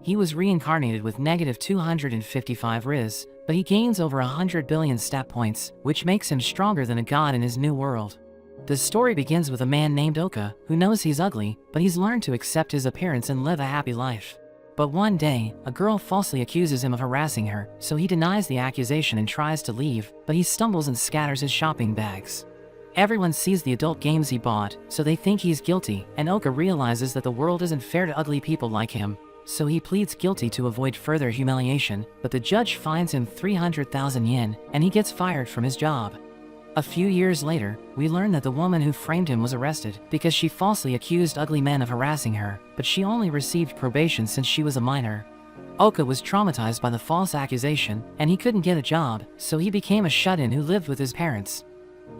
He was reincarnated with negative 255 Riz, but he gains over 100 billion stat points, which makes him stronger than a god in his new world. The story begins with a man named Oka, who knows he's ugly, but he's learned to accept his appearance and live a happy life. But one day, a girl falsely accuses him of harassing her, so he denies the accusation and tries to leave, but he stumbles and scatters his shopping bags. Everyone sees the adult games he bought, so they think he's guilty, and Oka realizes that the world isn't fair to ugly people like him. So he pleads guilty to avoid further humiliation, but the judge fines him 300,000 yen, and he gets fired from his job. A few years later, we learn that the woman who framed him was arrested because she falsely accused ugly men of harassing her, but she only received probation since she was a minor. Oka was traumatized by the false accusation, and he couldn't get a job, so he became a shut-in who lived with his parents.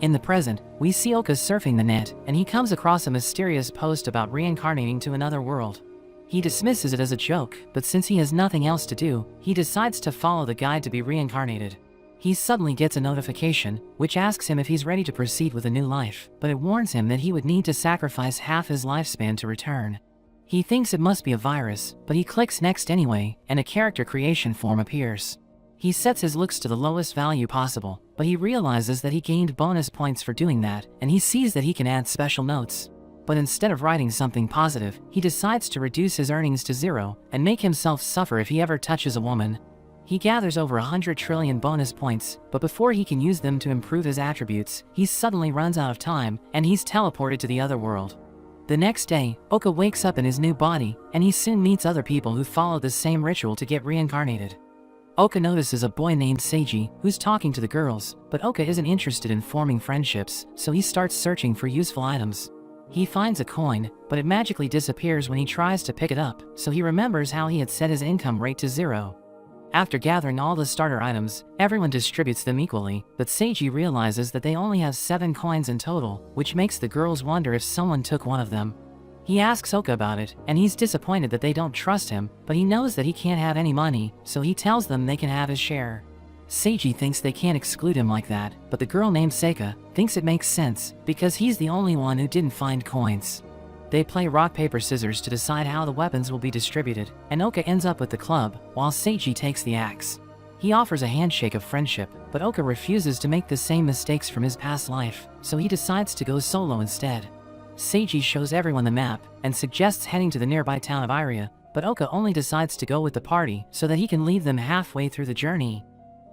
In the present, we see Oka surfing the net, and he comes across a mysterious post about reincarnating to another world. He dismisses it as a joke, but since he has nothing else to do, he decides to follow the guide to be reincarnated. He suddenly gets a notification, which asks him if he's ready to proceed with a new life, but it warns him that he would need to sacrifice half his lifespan to return. He thinks it must be a virus, but he clicks next anyway, and a character creation form appears. He sets his looks to the lowest value possible, but he realizes that he gained bonus points for doing that, and he sees that he can add special notes. But instead of writing something positive, he decides to reduce his earnings to 0 and make himself suffer if he ever touches a woman. He gathers over 100 trillion bonus points, but before he can use them to improve his attributes, he suddenly runs out of time, and he's teleported to the other world. The next day, Oka wakes up in his new body, and he soon meets other people who follow the same ritual to get reincarnated. Oka notices a boy named Seiji, who's talking to the girls, but Oka isn't interested in forming friendships, so he starts searching for useful items. He finds a coin, but it magically disappears when he tries to pick it up, so he remembers how he had set his income rate to 0. After gathering all the starter items, everyone distributes them equally, but Seiji realizes that they only have 7 coins in total, which makes the girls wonder if someone took one of them. He asks Oka about it, and he's disappointed that they don't trust him, but he knows that he can't have any money, so he tells them they can have his share. Seiji thinks they can't exclude him like that, but the girl named Seika thinks it makes sense, because he's the only one who didn't find coins. They play rock paper scissors to decide how the weapons will be distributed, and Oka ends up with the club, while Seiji takes the axe. He offers a handshake of friendship, but Oka refuses to make the same mistakes from his past life, so he decides to go solo instead. Seiji shows everyone the map, and suggests heading to the nearby town of Iria, but Oka only decides to go with the party so that he can leave them halfway through the journey.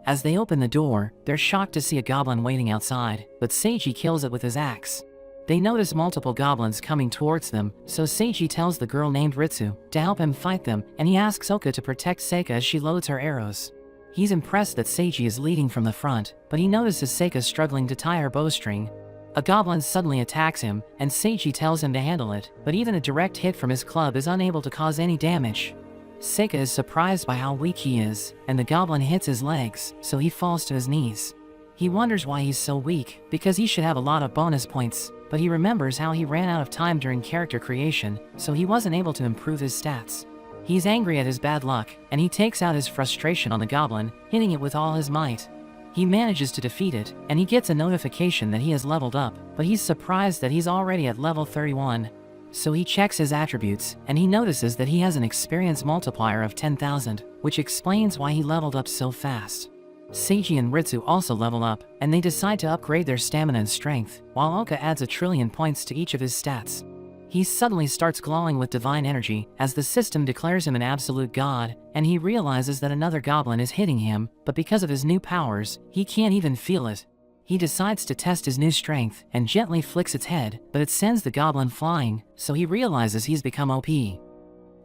As they open the door, they're shocked to see a goblin waiting outside, but Seiji kills it with his axe. They notice multiple goblins coming towards them, so Seiji tells the girl named Ritsu to help him fight them, and he asks Oka to protect Seika as she loads her arrows. He's impressed that Seiji is leading from the front, but he notices Seika struggling to tie her bowstring. A goblin suddenly attacks him, and Seiji tells him to handle it, but even a direct hit from his club is unable to cause any damage. Seika is surprised by how weak he is, and the goblin hits his legs, so he falls to his knees. He wonders why he's so weak, because he should have a lot of bonus points, but he remembers how he ran out of time during character creation, so he wasn't able to improve his stats. He's angry at his bad luck, and he takes out his frustration on the goblin, hitting it with all his might. He manages to defeat it, and he gets a notification that he has leveled up, but he's surprised that he's already at level 31. So he checks his attributes, and he notices that he has an experience multiplier of 10,000, which explains why he leveled up so fast. Seiji and Ritsu also level up, and they decide to upgrade their stamina and strength, while Oka adds 1,000,000,000 points to each of his stats. He suddenly starts glowing with divine energy as the system declares him an absolute god, and he realizes that another goblin is hitting him, but because of his new powers, he can't even feel it. He decides to test his new strength and gently flicks its head, but it sends the goblin flying, so he realizes he's become OP.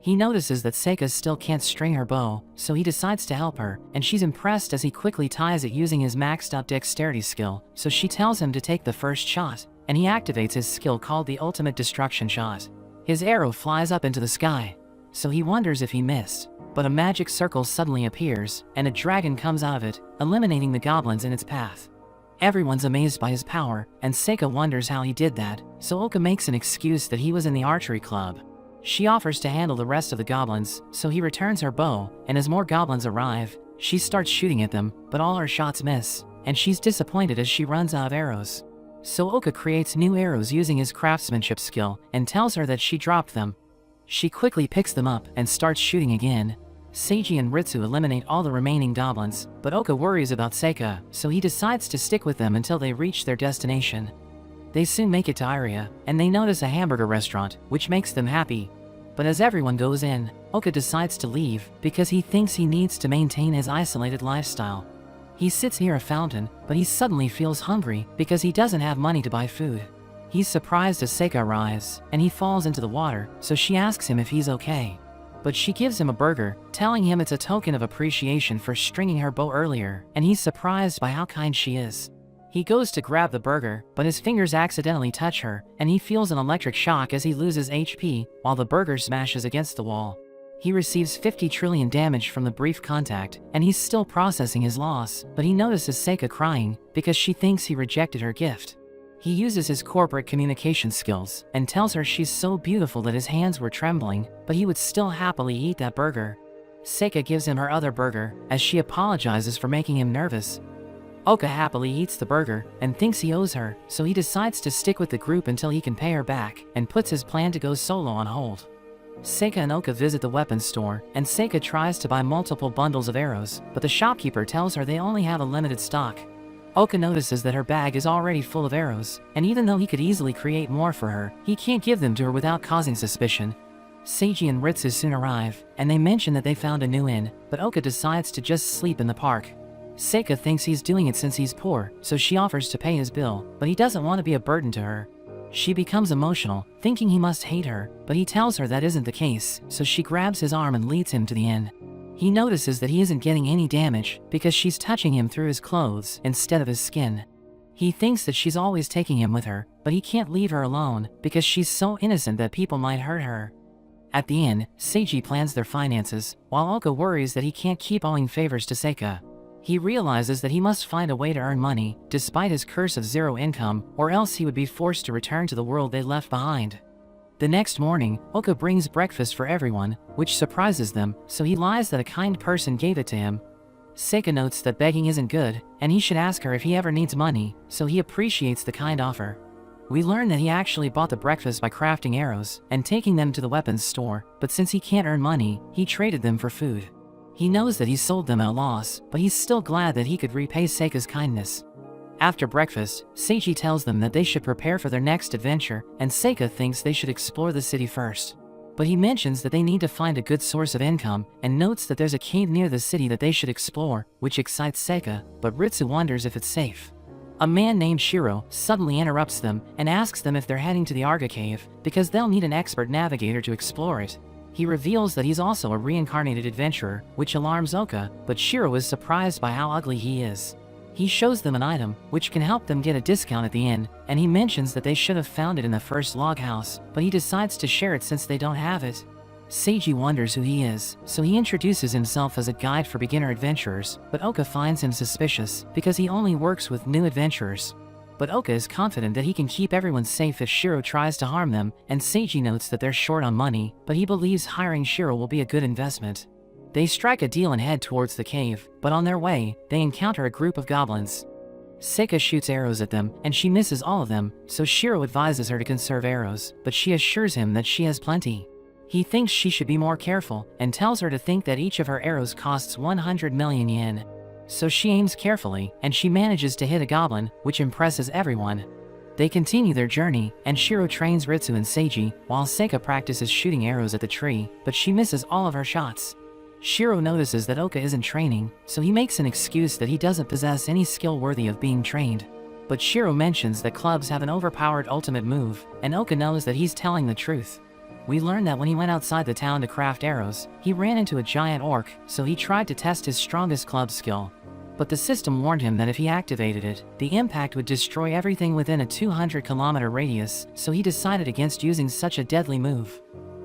He notices that Seika still can't string her bow, so he decides to help her, and she's impressed as he quickly ties it using his maxed up dexterity skill, so she tells him to take the first shot, and he activates his skill called the Ultimate Destruction Shot. His arrow flies up into the sky, so he wonders if he missed, but a magic circle suddenly appears, and a dragon comes out of it, eliminating the goblins in its path. Everyone's amazed by his power, and Seika wonders how he did that, so Oka makes an excuse that he was in the archery club. She offers to handle the rest of the goblins, so he returns her bow, and as more goblins arrive, she starts shooting at them, but all her shots miss, and she's disappointed as she runs out of arrows. So Oka creates new arrows using his craftsmanship skill, and tells her that she dropped them. She quickly picks them up and starts shooting again. Seiji and Ritsu eliminate all the remaining goblins, but Oka worries about Seika, so he decides to stick with them until they reach their destination. They soon make it to Iria, and they notice a hamburger restaurant, which makes them happy. But as everyone goes in, Oka decides to leave because he thinks he needs to maintain his isolated lifestyle. He sits near a fountain, but he suddenly feels hungry because he doesn't have money to buy food. He's surprised as Seika arrives, and he falls into the water, so she asks him if he's okay. But she gives him a burger, telling him it's a token of appreciation for stringing her bow earlier, and he's surprised by how kind she is. He goes to grab the burger, but his fingers accidentally touch her, and he feels an electric shock as he loses HP, while the burger smashes against the wall. He receives 50 trillion damage from the brief contact, and he's still processing his loss, but he notices Seika crying because she thinks he rejected her gift. He uses his corporate communication skills and tells her she's so beautiful that his hands were trembling, but he would still happily eat that burger. Seika gives him her other burger, as she apologizes for making him nervous. Oka happily eats the burger and thinks he owes her, so he decides to stick with the group until he can pay her back and puts his plan to go solo on hold. Seika and Oka visit the weapons store, and Seika tries to buy multiple bundles of arrows, but the shopkeeper tells her they only have a limited stock. Oka notices that her bag is already full of arrows, and even though he could easily create more for her, he can't give them to her without causing suspicion. Seiji and Ritsu soon arrive, and they mention that they found a new inn, but Oka decides to just sleep in the park. Seika thinks he's doing it since he's poor, so she offers to pay his bill, but he doesn't want to be a burden to her. She becomes emotional, thinking he must hate her, but he tells her that isn't the case, so she grabs his arm and leads him to the inn. He notices that he isn't getting any damage because she's touching him through his clothes instead of his skin. He thinks that she's always taking him with her, but he can't leave her alone because she's so innocent that people might hurt her. At the inn, Seiji plans their finances, while Oka worries that he can't keep owing favors to Seika. He realizes that he must find a way to earn money, despite his curse of zero income, or else he would be forced to return to the world they left behind. The next morning, Oka brings breakfast for everyone, which surprises them, so he lies that a kind person gave it to him. Seika notes that begging isn't good, and he should ask her if he ever needs money, so he appreciates the kind offer. We learn that he actually bought the breakfast by crafting arrows and taking them to the weapons store, but since he can't earn money, he traded them for food. He knows that he sold them at a loss, but he's still glad that he could repay Seika's kindness. After breakfast, Seiji tells them that they should prepare for their next adventure, and Seika thinks they should explore the city first. But he mentions that they need to find a good source of income, and notes that there's a cave near the city that they should explore, which excites Seika, but Ritsu wonders if it's safe. A man named Shiro suddenly interrupts them and asks them if they're heading to the Arga cave, because they'll need an expert navigator to explore it. He reveals that he's also a reincarnated adventurer, which alarms Oka, but Shiro is surprised by how ugly he is. He shows them an item, which can help them get a discount at the inn, and he mentions that they should have found it in the first log house, but he decides to share it since they don't have it. Seiji wonders who he is, so he introduces himself as a guide for beginner adventurers, but Oka finds him suspicious because he only works with new adventurers. But Oka is confident that he can keep everyone safe if Shiro tries to harm them, and Seiji notes that they're short on money, but he believes hiring Shiro will be a good investment. They strike a deal and head towards the cave, but on their way, they encounter a group of goblins. Seika shoots arrows at them, and she misses all of them, so Shiro advises her to conserve arrows, but she assures him that she has plenty. He thinks she should be more careful, and tells her to think that each of her arrows costs 100 million yen. So she aims carefully, and she manages to hit a goblin, which impresses everyone. They continue their journey, and Shiro trains Ritsu and Seiji, while Seika practices shooting arrows at the tree, but she misses all of her shots. Shiro notices that Oka isn't training, so he makes an excuse that he doesn't possess any skill worthy of being trained. But Shiro mentions that clubs have an overpowered ultimate move, and Oka knows that he's telling the truth. We learn that when he went outside the town to craft arrows, he ran into a giant orc, so he tried to test his strongest club skill. But the system warned him that if he activated it, the impact would destroy everything within a 200-kilometer radius, so he decided against using such a deadly move.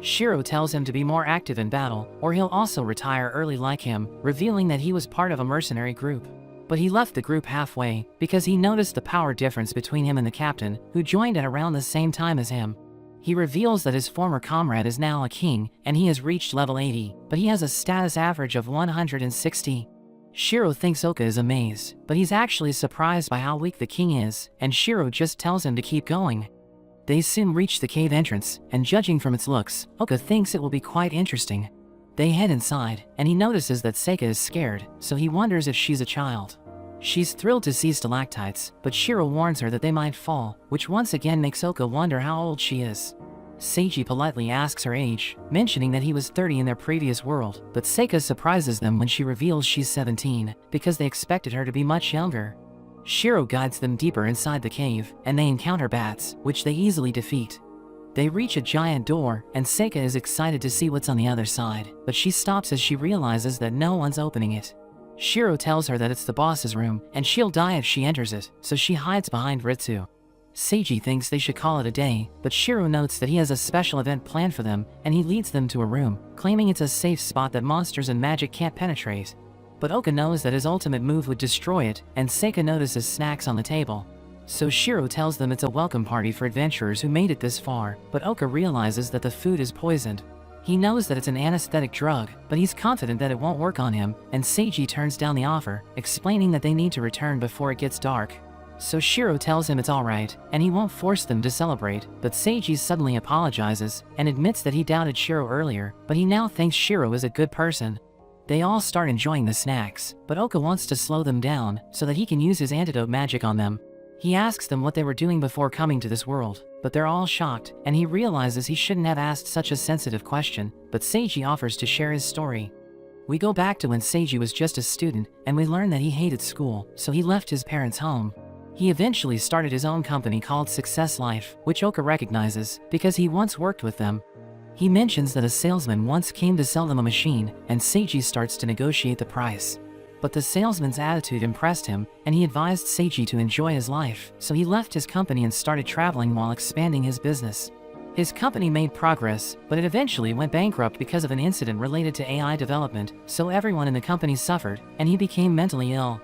Shiro tells him to be more active in battle, or he'll also retire early like him, revealing that he was part of a mercenary group. But he left the group halfway, because he noticed the power difference between him and the captain, who joined at around the same time as him. He reveals that his former comrade is now a king, and he has reached level 80, but he has a status average of 160. Shiro thinks Oka is amazed, but he's actually surprised by how weak the king is, and Shiro just tells him to keep going. They soon reach the cave entrance, and judging from its looks, Oka thinks it will be quite interesting. They head inside, and he notices that Seika is scared, so he wonders if she's a child. She's thrilled to see stalactites, but Shiro warns her that they might fall, which once again makes Oka wonder how old she is. Seiji politely asks her age, mentioning that he was 30 in their previous world, but Seika surprises them when she reveals she's 17, because they expected her to be much younger. Shiro guides them deeper inside the cave, and they encounter bats, which they easily defeat. They reach a giant door, and Seika is excited to see what's on the other side, but she stops as she realizes that no one's opening it. Shiro tells her that it's the boss's room, and she'll die if she enters it, so she hides behind Ritsu. Seiji thinks they should call it a day, but Shiro notes that he has a special event planned for them, and he leads them to a room, claiming it's a safe spot that monsters and magic can't penetrate. But Oka knows that his ultimate move would destroy it, and Seika notices snacks on the table. So Shiro tells them it's a welcome party for adventurers who made it this far, but Oka realizes that the food is poisoned. He knows that it's an anesthetic drug, but he's confident that it won't work on him, and Seiji turns down the offer, explaining that they need to return before it gets dark. So Shiro tells him it's alright, and he won't force them to celebrate, but Seiji suddenly apologizes, and admits that he doubted Shiro earlier, but he now thinks Shiro is a good person. They all start enjoying the snacks, but Oka wants to slow them down, so that he can use his antidote magic on them. He asks them what they were doing before coming to this world, but they're all shocked, and he realizes he shouldn't have asked such a sensitive question, but Seiji offers to share his story. We go back to when Seiji was just a student, and we learn that he hated school, so he left his parents' home. He eventually started his own company called Success Life, which Oka recognizes, because he once worked with them. He mentions that a salesman once came to sell them a machine, and Seiji starts to negotiate the price. But the salesman's attitude impressed him, and he advised Seiji to enjoy his life, so he left his company and started traveling while expanding his business. His company made progress, but it eventually went bankrupt because of an incident related to AI development, so everyone in the company suffered, and he became mentally ill.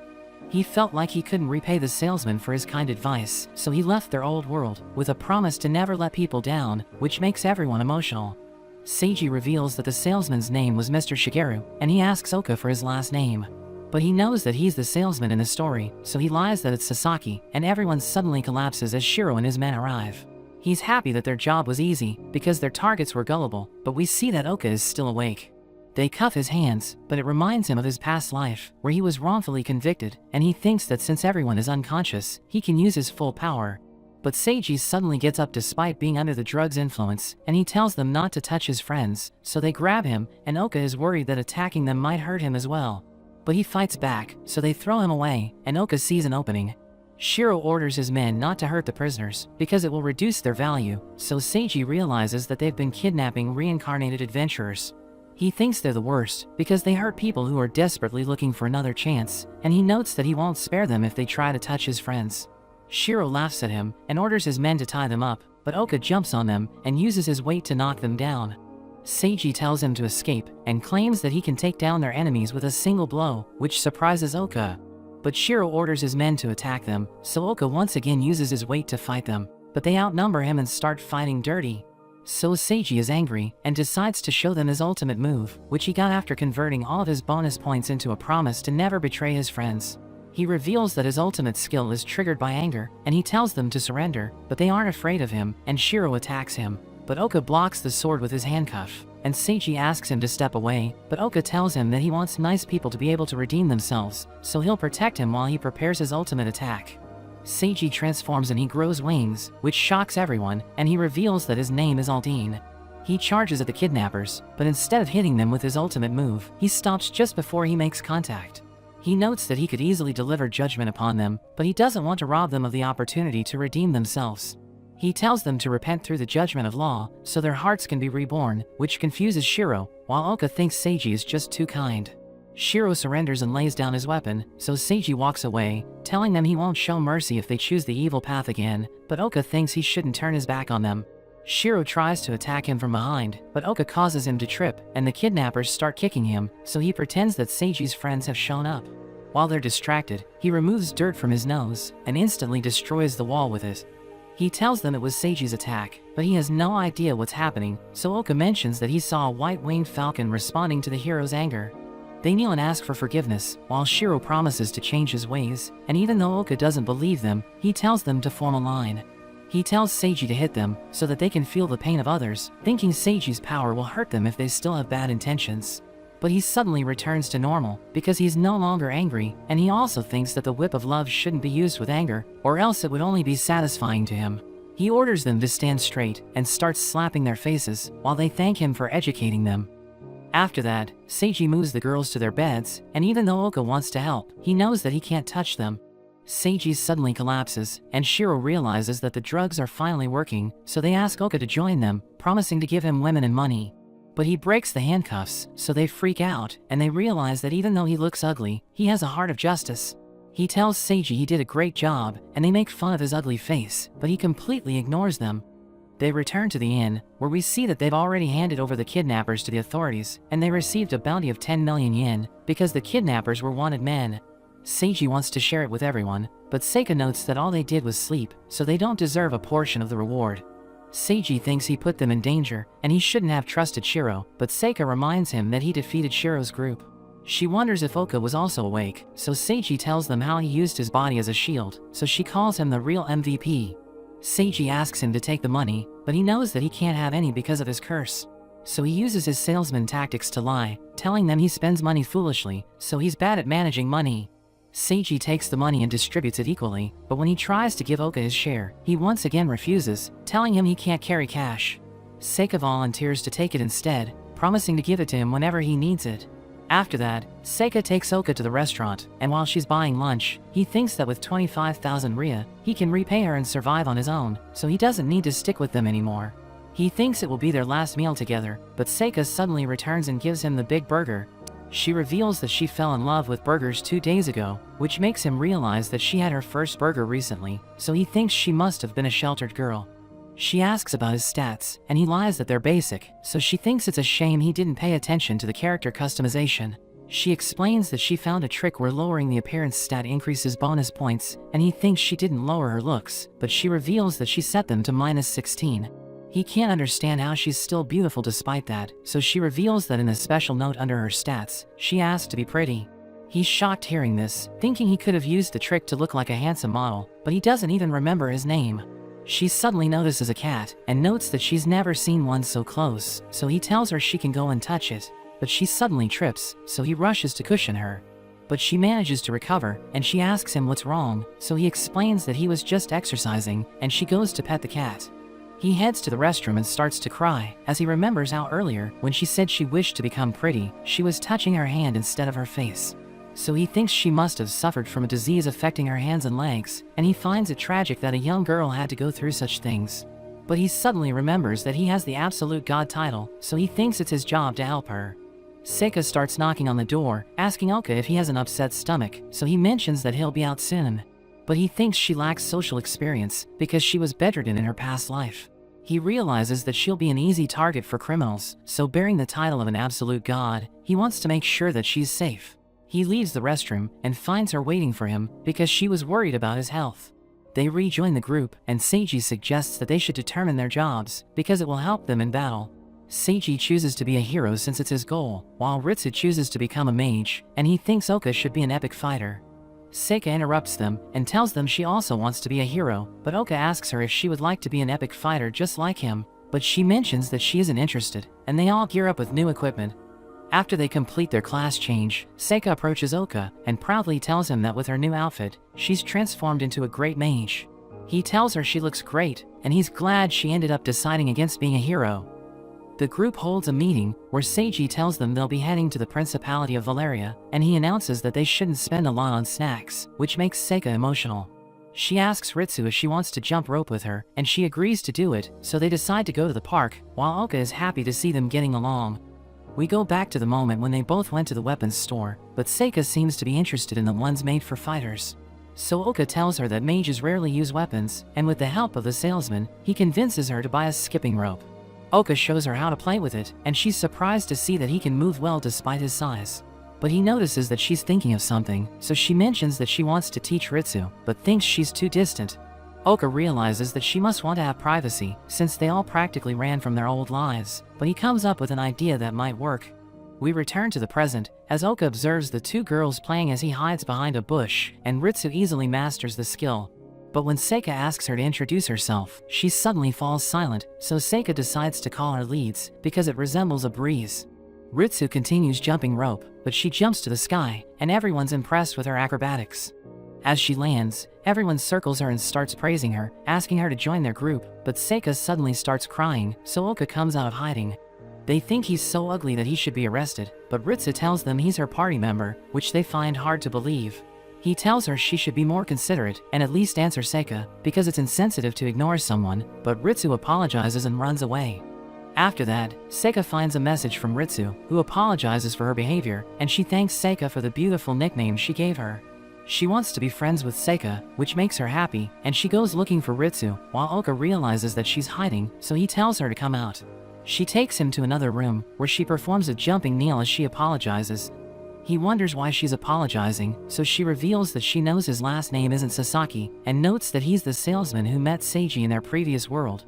He felt like he couldn't repay the salesman for his kind advice, so he left their old world, with a promise to never let people down, which makes everyone emotional. Seiji reveals that the salesman's name was Mr. Shigeru, and he asks Oka for his last name. But he knows that he's the salesman in the story, so he lies that it's Sasaki, and everyone suddenly collapses as Shiro and his men arrive. He's happy that their job was easy, because their targets were gullible, but we see that Oka is still awake. They cuff his hands, but it reminds him of his past life, where he was wrongfully convicted, and he thinks that since everyone is unconscious, he can use his full power. But Seiji suddenly gets up despite being under the drug's influence, and he tells them not to touch his friends, so they grab him, and Oka is worried that attacking them might hurt him as well. But he fights back, so they throw him away, and Oka sees an opening. Shiro orders his men not to hurt the prisoners, because it will reduce their value, so Seiji realizes that they've been kidnapping reincarnated adventurers. He thinks they're the worst, because they hurt people who are desperately looking for another chance, and he notes that he won't spare them if they try to touch his friends. Shiro laughs at him, and orders his men to tie them up, but Oka jumps on them, and uses his weight to knock them down. Seiji tells him to escape, and claims that he can take down their enemies with a single blow, which surprises Oka. But Shiro orders his men to attack them, so Oka once again uses his weight to fight them, but they outnumber him and start fighting dirty. So Seiji is angry, and decides to show them his ultimate move, which he got after converting all of his bonus points into a promise to never betray his friends. He reveals that his ultimate skill is triggered by anger, and he tells them to surrender, but they aren't afraid of him, and Shiro attacks him. But Oka blocks the sword with his handcuff, and Seiji asks him to step away, but Oka tells him that he wants nice people to be able to redeem themselves, so he'll protect him while he prepares his ultimate attack. Seiji transforms and he grows wings, which shocks everyone, and he reveals that his name is Aldine. He charges at the kidnappers, but instead of hitting them with his ultimate move, he stops just before he makes contact. He notes that he could easily deliver judgment upon them, but he doesn't want to rob them of the opportunity to redeem themselves. He tells them to repent through the judgment of law, so their hearts can be reborn, which confuses Shiro, while Oka thinks Seiji is just too kind. Shiro surrenders and lays down his weapon, so Seiji walks away, telling them he won't show mercy if they choose the evil path again, but Oka thinks he shouldn't turn his back on them. Shiro tries to attack him from behind, but Oka causes him to trip, and the kidnappers start kicking him, so he pretends that Seiji's friends have shown up. While they're distracted, he removes dirt from his nose, and instantly destroys the wall with it. He tells them it was Seiji's attack, but he has no idea what's happening, so Oka mentions that he saw a white-winged falcon responding to the hero's anger. They kneel and ask for forgiveness, while Shiro promises to change his ways, and even though Oka doesn't believe them, he tells them to form a line. He tells Seiji to hit them so that they can feel the pain of others, thinking Seiji's power will hurt them if they still have bad intentions. But he suddenly returns to normal because he's no longer angry, and he also thinks that the whip of love shouldn't be used with anger, or else it would only be satisfying to him. He orders them to stand straight and starts slapping their faces while they thank him for educating them. After that, Seiji moves the girls to their beds, and even though Oka wants to help, he knows that he can't touch them. Seiji suddenly collapses, and Shiro realizes that the drugs are finally working, so they ask Oka to join them, promising to give him women and money. But he breaks the handcuffs, so they freak out, and they realize that even though he looks ugly, he has a heart of justice. He tells Seiji he did a great job, and they make fun of his ugly face, but he completely ignores them. They return to the inn, where we see that they've already handed over the kidnappers to the authorities, and they received a bounty of 10 million yen, because the kidnappers were wanted men. Seiji wants to share it with everyone, but Seika notes that all they did was sleep, so they don't deserve a portion of the reward. Seiji thinks he put them in danger, and he shouldn't have trusted Shiro, but Seika reminds him that he defeated Shiro's group. She wonders if Oka was also awake, so Seiji tells them how he used his body as a shield, so she calls him the real MVP. Seiji asks him to take the money, but he knows that he can't have any because of his curse. So he uses his salesman tactics to lie, telling them he spends money foolishly, so he's bad at managing money. Seiji takes the money and distributes it equally, but when he tries to give Oka his share, he once again refuses, telling him he can't carry cash. Seika volunteers to take it instead, promising to give it to him whenever he needs it. After that, Seika takes Oka to the restaurant, and while she's buying lunch, he thinks that with 25,000 rya, he can repay her and survive on his own, so he doesn't need to stick with them anymore. He thinks it will be their last meal together, but Seika suddenly returns and gives him the big burger. She reveals that she fell in love with burgers 2 days ago, which makes him realize that she had her first burger recently, so he thinks she must have been a sheltered girl. She asks about his stats, and he lies that they're basic, so she thinks it's a shame he didn't pay attention to the character customization. She explains that she found a trick where lowering the appearance stat increases bonus points, and he thinks she didn't lower her looks, but she reveals that she set them to -16. He can't understand how she's still beautiful despite that, so she reveals that in a special note under her stats, she asked to be pretty. He's shocked hearing this, thinking he could have used the trick to look like a handsome model, but he doesn't even remember his name. She suddenly notices a cat, and notes that she's never seen one so close, so he tells her she can go and touch it, but she suddenly trips, so he rushes to cushion her. But she manages to recover, and she asks him what's wrong, so he explains that he was just exercising, and she goes to pet the cat. He heads to the restroom and starts to cry, as he remembers how earlier, when she said she wished to become pretty, she was touching her hand instead of her face. So he thinks she must have suffered from a disease affecting her hands and legs, and he finds it tragic that a young girl had to go through such things. But he suddenly remembers that he has the absolute god title, so he thinks it's his job to help her. Seika starts knocking on the door, asking Oka if he has an upset stomach, so he mentions that he'll be out soon. But he thinks she lacks social experience, because she was bedridden in her past life. He realizes that she'll be an easy target for criminals, so bearing the title of an absolute god, he wants to make sure that she's safe. He leaves the restroom and finds her waiting for him because she was worried about his health. They rejoin the group, and Seiji suggests that they should determine their jobs because it will help them in battle. Seiji chooses to be a hero since it's his goal, while Ritsu chooses to become a mage, and he thinks Oka should be an epic fighter. Seika interrupts them and tells them she also wants to be a hero, but Oka asks her if she would like to be an epic fighter just like him, but she mentions that she isn't interested, and they all gear up with new equipment. After they complete their class change, Seika approaches Oka and proudly tells him that with her new outfit, she's transformed into a great mage. He tells her she looks great, and he's glad she ended up deciding against being a hero. The group holds a meeting where Seiji tells them they'll be heading to the Principality of Valeria, and he announces that they shouldn't spend a lot on snacks, which makes Seika emotional. She asks Ritsu if she wants to jump rope with her, and she agrees to do it, so they decide to go to the park, while Oka is happy to see them getting along. We go back to the moment when they both went to the weapons store, but Seika seems to be interested in the ones made for fighters. So Oka tells her that mages rarely use weapons, and with the help of the salesman, he convinces her to buy a skipping rope. Oka shows her how to play with it, and she's surprised to see that he can move well despite his size. But he notices that she's thinking of something, so she mentions that she wants to teach Ritsu, but thinks she's too distant. Oka realizes that she must want to have privacy, since they all practically ran from their old lives, but he comes up with an idea that might work. We return to the present, as Oka observes the two girls playing as he hides behind a bush, and Ritsu easily masters the skill. But when Seika asks her to introduce herself, she suddenly falls silent, so Seika decides to call her leads because it resembles a breeze. Ritsu continues jumping rope, but she jumps to the sky, and everyone's impressed with her acrobatics. As she lands, everyone circles her and starts praising her, asking her to join their group, but Seika suddenly starts crying, so Oka comes out of hiding. They think he's so ugly that he should be arrested, but Ritsu tells them he's her party member, which they find hard to believe. He tells her she should be more considerate and at least answer Seika, because it's insensitive to ignore someone, but Ritsu apologizes and runs away. After that, Seika finds a message from Ritsu, who apologizes for her behavior, and she thanks Seika for the beautiful nickname she gave her. She wants to be friends with Seika, which makes her happy, and she goes looking for Ritsu, while Oka realizes that she's hiding, so he tells her to come out. She takes him to another room, where she performs a jumping kneel as she apologizes. He wonders why she's apologizing, so she reveals that she knows his last name isn't Sasaki, and notes that he's the salesman who met Seiji in their previous world.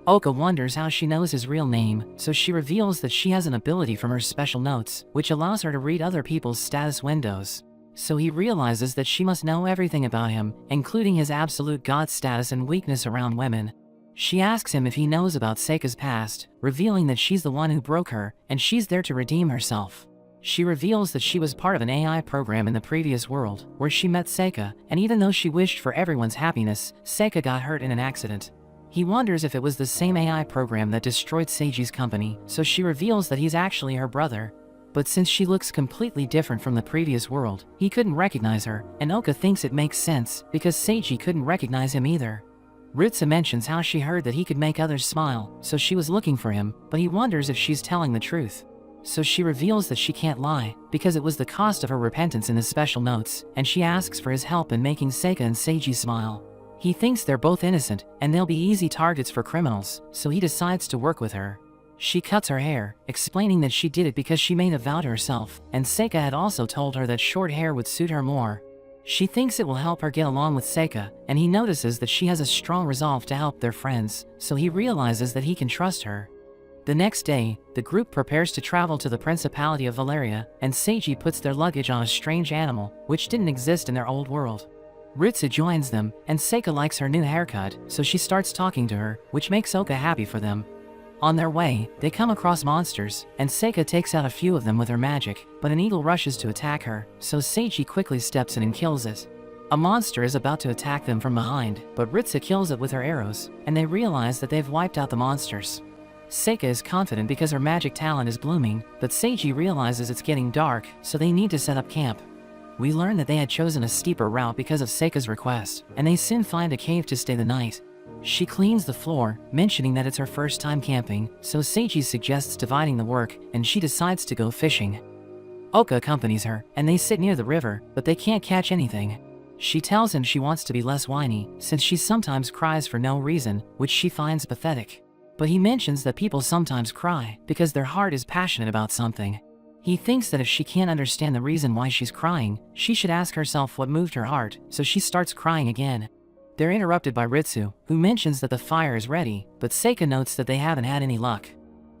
Oka wonders how she knows his real name, so she reveals that she has an ability from her special notes, which allows her to read other people's status windows. So he realizes that she must know everything about him, including his absolute god status and weakness around women. She asks him if he knows about Seika's past, revealing that she's the one who broke her, and she's there to redeem herself. She reveals that she was part of an AI program in the previous world, where she met Seika, and even though she wished for everyone's happiness, Seika got hurt in an accident. He wonders if it was the same AI program that destroyed Seiji's company, so she reveals that he's actually her brother. But since she looks completely different from the previous world, he couldn't recognize her, and Oka thinks it makes sense, because Seiji couldn't recognize him either. Ritsu mentions how she heard that he could make others smile, so she was looking for him, but he wonders if she's telling the truth. So she reveals that she can't lie, because it was the cost of her repentance in his special notes, and she asks for his help in making Seika and Seiji smile. He thinks they're both innocent, and they'll be easy targets for criminals, so he decides to work with her. She cuts her hair, explaining that she did it because she made a vow to herself, and Seika had also told her that short hair would suit her more. She thinks it will help her get along with Seika, and he notices that she has a strong resolve to help their friends, so he realizes that he can trust her. The next day, the group prepares to travel to the Principality of Valeria, and Seiji puts their luggage on a strange animal, which didn't exist in their old world. Ritsu joins them, and Seika likes her new haircut, so she starts talking to her, which makes Oka happy for them. On their way, they come across monsters, and Seika takes out a few of them with her magic, but an eagle rushes to attack her, so Seiji quickly steps in and kills it. A monster is about to attack them from behind, but Ritsu kills it with her arrows, and they realize that they've wiped out the monsters. Seika is confident because her magic talent is blooming, but Seiji realizes it's getting dark, so they need to set up camp. We learn that they had chosen a steeper route because of Seika's request, and they soon find a cave to stay the night. She cleans the floor, mentioning that it's her first time camping, so Seiji suggests dividing the work, and she decides to go fishing. Oka accompanies her, and they sit near the river, but they can't catch anything. She tells him she wants to be less whiny, since she sometimes cries for no reason, which she finds pathetic. But he mentions that people sometimes cry because their heart is passionate about something. He thinks that if she can't understand the reason why she's crying, she should ask herself what moved her heart, so she starts crying again. They're interrupted by Ritsu, who mentions that the fire is ready, but Seika notes that they haven't had any luck.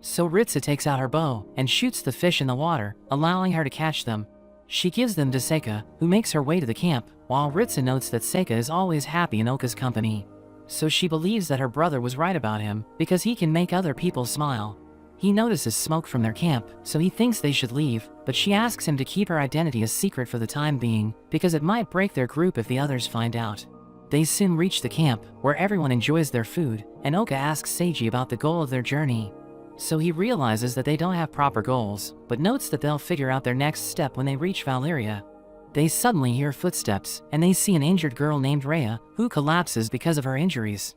So Ritsu takes out her bow and shoots the fish in the water, allowing her to catch them. She gives them to Seika, who makes her way to the camp, while Ritsu notes that Seika is always happy in Oka's company. So she believes that her brother was right about him, because he can make other people smile. He notices smoke from their camp, so he thinks they should leave, but she asks him to keep her identity a secret for the time being, because it might break their group if the others find out. They soon reach the camp, where everyone enjoys their food, and Oka asks Seiji about the goal of their journey. So he realizes that they don't have proper goals, but notes that they'll figure out their next step when they reach Valeria. They suddenly hear footsteps, and they see an injured girl named Rhea, who collapses because of her injuries.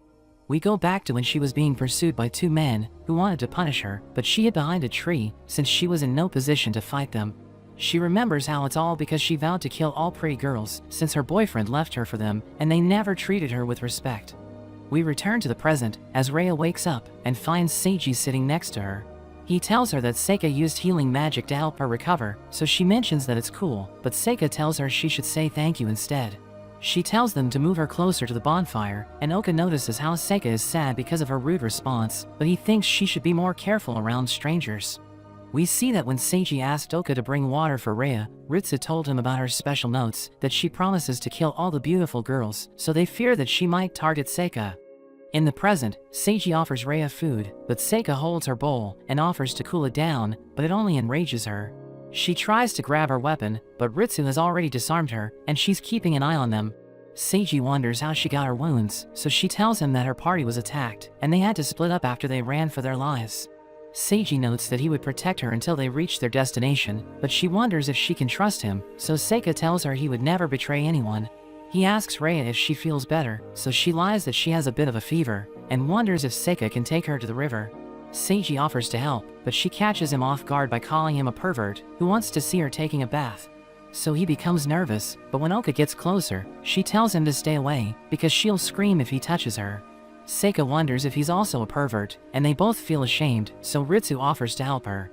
We go back to when she was being pursued by two men, who wanted to punish her, but she hid behind a tree, since she was in no position to fight them. She remembers how it's all because she vowed to kill all pretty girls, since her boyfriend left her for them, and they never treated her with respect. We return to the present, as Rhea wakes up, and finds Seiji sitting next to her. He tells her that Seika used healing magic to help her recover, so she mentions that it's cool, but Seika tells her she should say thank you instead. She tells them to move her closer to the bonfire, and Oka notices how Seika is sad because of her rude response, but he thinks she should be more careful around strangers. We see that when Seiji asked Oka to bring water for Rhea, Ritsu told him about her special notes, that she promises to kill all the beautiful girls, so they fear that she might target Seika. In the present, Seiji offers Rhea food, but Seika holds her bowl and offers to cool it down, but it only enrages her. She tries to grab her weapon, but Ritsu has already disarmed her, and she's keeping an eye on them. Seiji wonders how she got her wounds, so she tells him that her party was attacked, and they had to split up after they ran for their lives. Seiji notes that he would protect her until they reached their destination, but she wonders if she can trust him, so Seika tells her he would never betray anyone. He asks Rhea if she feels better, so she lies that she has a bit of a fever, and wonders if Seika can take her to the river. Seiji offers to help, but she catches him off guard by calling him a pervert who wants to see her taking a bath. So he becomes nervous, but when Oka gets closer, she tells him to stay away, because she'll scream if he touches her. Seika wonders if he's also a pervert, and they both feel ashamed, so Ritsu offers to help her.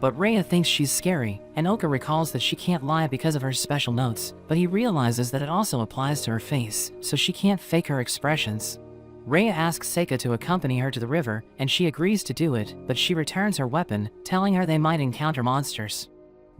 But Rhea thinks she's scary, and Oka recalls that she can't lie because of her special notes, but he realizes that it also applies to her face, so she can't fake her expressions. Rhea asks Seika to accompany her to the river, and she agrees to do it, but she returns her weapon, telling her they might encounter monsters.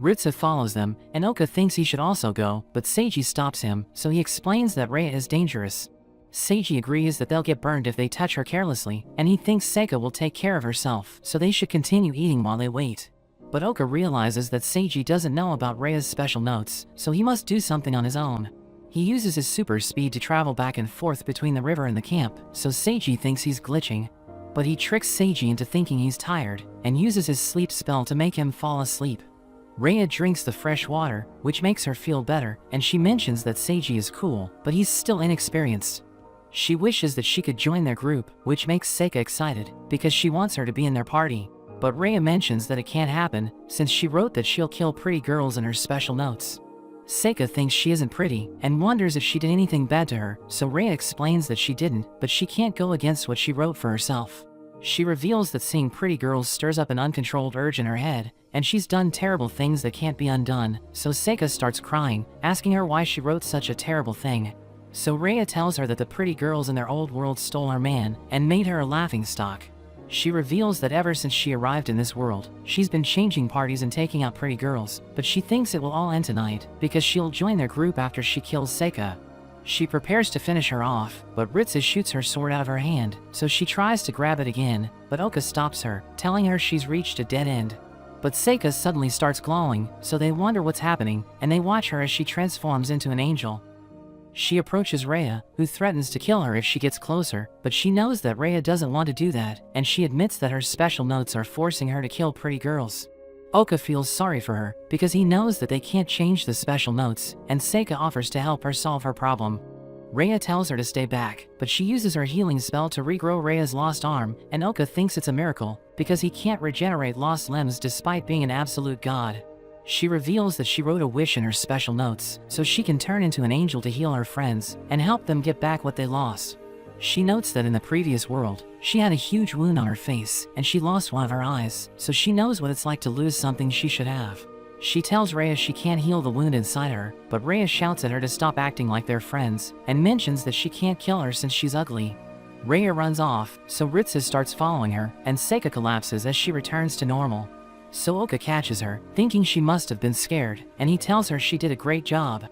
Ritsu follows them, and Oka thinks he should also go, but Seiji stops him, so he explains that Rhea is dangerous. Seiji agrees that they'll get burned if they touch her carelessly, and he thinks Seika will take care of herself, so they should continue eating while they wait. But Oka realizes that Seiji doesn't know about Rhea's special notes, so he must do something on his own. He uses his super speed to travel back and forth between the river and the camp, so Seiji thinks he's glitching. But he tricks Seiji into thinking he's tired, and uses his sleep spell to make him fall asleep. Rhea drinks the fresh water, which makes her feel better, and she mentions that Seiji is cool, but he's still inexperienced. She wishes that she could join their group, which makes Seika excited, because she wants her to be in their party. But Rhea mentions that it can't happen, since she wrote that she'll kill pretty girls in her special notes. Seika thinks she isn't pretty, and wonders if she did anything bad to her, so Rhea explains that she didn't, but she can't go against what she wrote for herself. She reveals that seeing pretty girls stirs up an uncontrolled urge in her head, and she's done terrible things that can't be undone, so Seika starts crying, asking her why she wrote such a terrible thing. So Rhea tells her that the pretty girls in their old world stole her man, and made her a laughingstock. She reveals that ever since she arrived in this world, she's been changing parties and taking out pretty girls, but she thinks it will all end tonight, because she'll join their group after she kills Seika. She prepares to finish her off, but Ritsu shoots her sword out of her hand, so she tries to grab it again, but Oka stops her, telling her she's reached a dead end. But Seika suddenly starts glowing, so they wonder what's happening, and they watch her as she transforms into an angel. She approaches Rhea, who threatens to kill her if she gets closer, but she knows that Rhea doesn't want to do that, and she admits that her special notes are forcing her to kill pretty girls. Oka feels sorry for her, because he knows that they can't change the special notes, and Seika offers to help her solve her problem. Rhea tells her to stay back, but she uses her healing spell to regrow Rhea's lost arm, and Oka thinks it's a miracle, because he can't regenerate lost limbs despite being an absolute god. She reveals that she wrote a wish in her special notes, so she can turn into an angel to heal her friends, and help them get back what they lost. She notes that in the previous world, she had a huge wound on her face, and she lost one of her eyes, so she knows what it's like to lose something she should have. She tells Rhea she can't heal the wound inside her, but Rhea shouts at her to stop acting like they're friends, and mentions that she can't kill her since she's ugly. Rhea runs off, so Ritsu starts following her, and Seika collapses as she returns to normal. So Oka catches her, thinking she must have been scared, and he tells her she did a great job.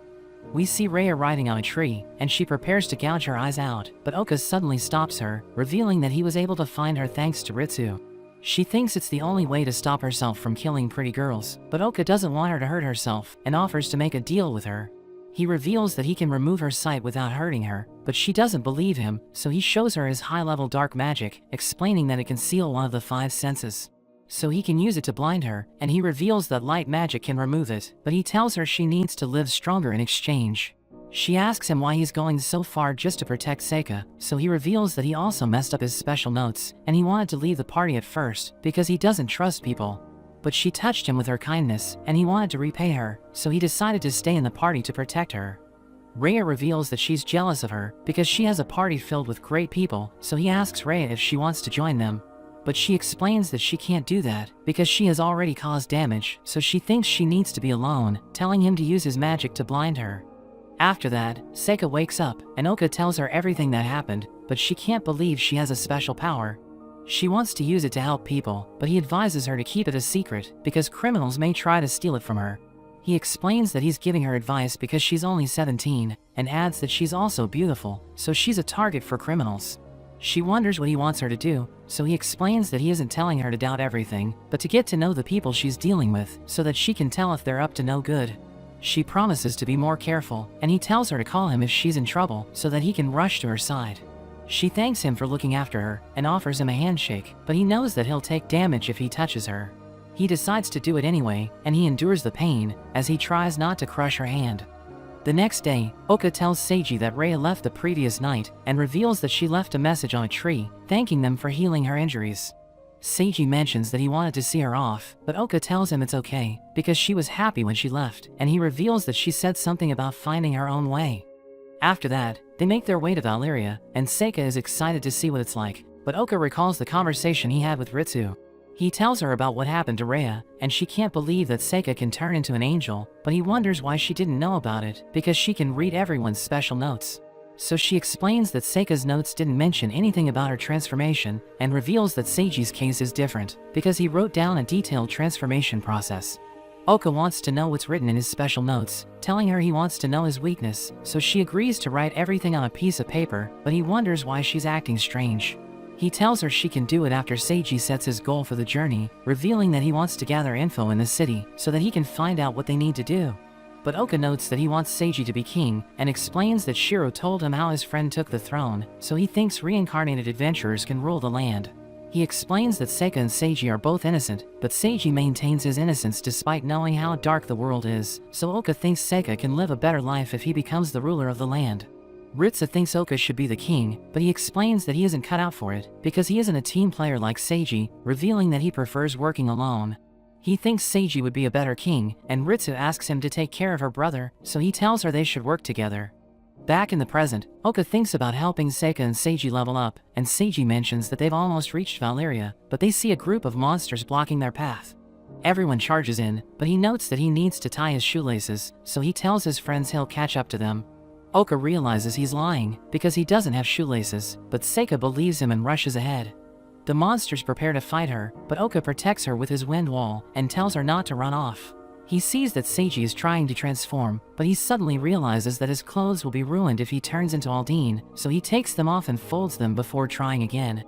We see Rhea riding on a tree, and she prepares to gouge her eyes out, but Oka suddenly stops her, revealing that he was able to find her thanks to Ritsu. She thinks it's the only way to stop herself from killing pretty girls, but Oka doesn't want her to hurt herself, and offers to make a deal with her. He reveals that he can remove her sight without hurting her, but she doesn't believe him, so he shows her his high-level dark magic, explaining that it can seal one of the 5 senses. So he can use it to blind her, and he reveals that light magic can remove it, but he tells her she needs to live stronger in exchange. She asks him why he's going so far just to protect Seika, so he reveals that he also messed up his special notes, and he wanted to leave the party at first, because he doesn't trust people. But she touched him with her kindness, and he wanted to repay her, so he decided to stay in the party to protect her. Rhea reveals that she's jealous of her, because she has a party filled with great people, so he asks Rhea if she wants to join them. But she explains that she can't do that, because she has already caused damage, so she thinks she needs to be alone, telling him to use his magic to blind her. After that, Seika wakes up, and Oka tells her everything that happened, but she can't believe she has a special power. She wants to use it to help people, but he advises her to keep it a secret because criminals may try to steal it from her. He explains that he's giving her advice because she's only 17, and adds that she's also beautiful, so she's a target for criminals. She wonders what he wants her to do, so he explains that he isn't telling her to doubt everything, but to get to know the people she's dealing with so that she can tell if they're up to no good. She promises to be more careful, and he tells her to call him if she's in trouble so that he can rush to her side. She thanks him for looking after her and offers him a handshake, but he knows that he'll take damage if he touches her. He decides to do it anyway, and he endures the pain as he tries not to crush her hand. The next day, Oka tells Seiji that Rhea left the previous night and reveals that she left a message on a tree, thanking them for healing her injuries. Seiji mentions that he wanted to see her off, but Oka tells him it's okay, because she was happy when she left, and he reveals that she said something about finding her own way. After that, they make their way to Valeria, and Seika is excited to see what it's like, but Oka recalls the conversation he had with Ritsu. He tells her about what happened to Rhea, and she can't believe that Seika can turn into an angel, but he wonders why she didn't know about it, because she can read everyone's special notes. So she explains that Seika's notes didn't mention anything about her transformation, and reveals that Seiji's case is different, because he wrote down a detailed transformation process. Oka wants to know what's written in his special notes, telling her he wants to know his weakness, so she agrees to write everything on a piece of paper, but he wonders why she's acting strange. He tells her she can do it after Seiji sets his goal for the journey, revealing that he wants to gather info in the city so that he can find out what they need to do. But Oka notes that he wants Seiji to be king and explains that Shiro told him how his friend took the throne, so he thinks reincarnated adventurers can rule the land. He explains that Seika and Seiji are both innocent, but Seiji maintains his innocence despite knowing how dark the world is, so Oka thinks Seika can live a better life if he becomes the ruler of the land. Ritsu thinks Oka should be the king, but he explains that he isn't cut out for it, because he isn't a team player like Seiji, revealing that he prefers working alone. He thinks Seiji would be a better king, and Ritsu asks him to take care of her brother, so he tells her they should work together. Back in the present, Oka thinks about helping Seika and Seiji level up, and Seiji mentions that they've almost reached Valeria, but they see a group of monsters blocking their path. Everyone charges in, but he notes that he needs to tie his shoelaces, so he tells his friends he'll catch up to them. Oka realizes he's lying, because he doesn't have shoelaces, but Seika believes him and rushes ahead. The monsters prepare to fight her, but Oka protects her with his wind wall, and tells her not to run off. He sees that Seiji is trying to transform, but he suddenly realizes that his clothes will be ruined if he turns into Aldine, so he takes them off and folds them before trying again.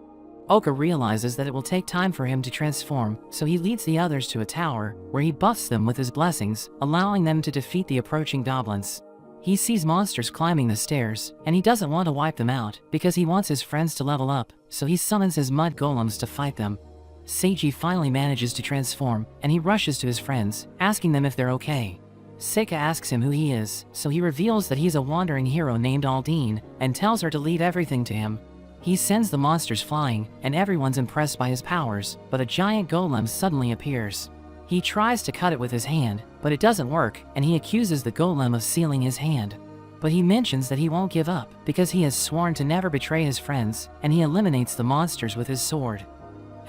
Oka realizes that it will take time for him to transform, so he leads the others to a tower, where he buffs them with his blessings, allowing them to defeat the approaching goblins. He sees monsters climbing the stairs, and he doesn't want to wipe them out, because he wants his friends to level up, so he summons his mud golems to fight them. Seiji finally manages to transform, and he rushes to his friends, asking them if they're okay. Seika asks him who he is, so he reveals that he's a wandering hero named Aldine, and tells her to leave everything to him. He sends the monsters flying, and everyone's impressed by his powers, but a giant golem suddenly appears. He tries to cut it with his hand, but it doesn't work, and he accuses the golem of sealing his hand. But he mentions that he won't give up, because he has sworn to never betray his friends, and he eliminates the monsters with his sword.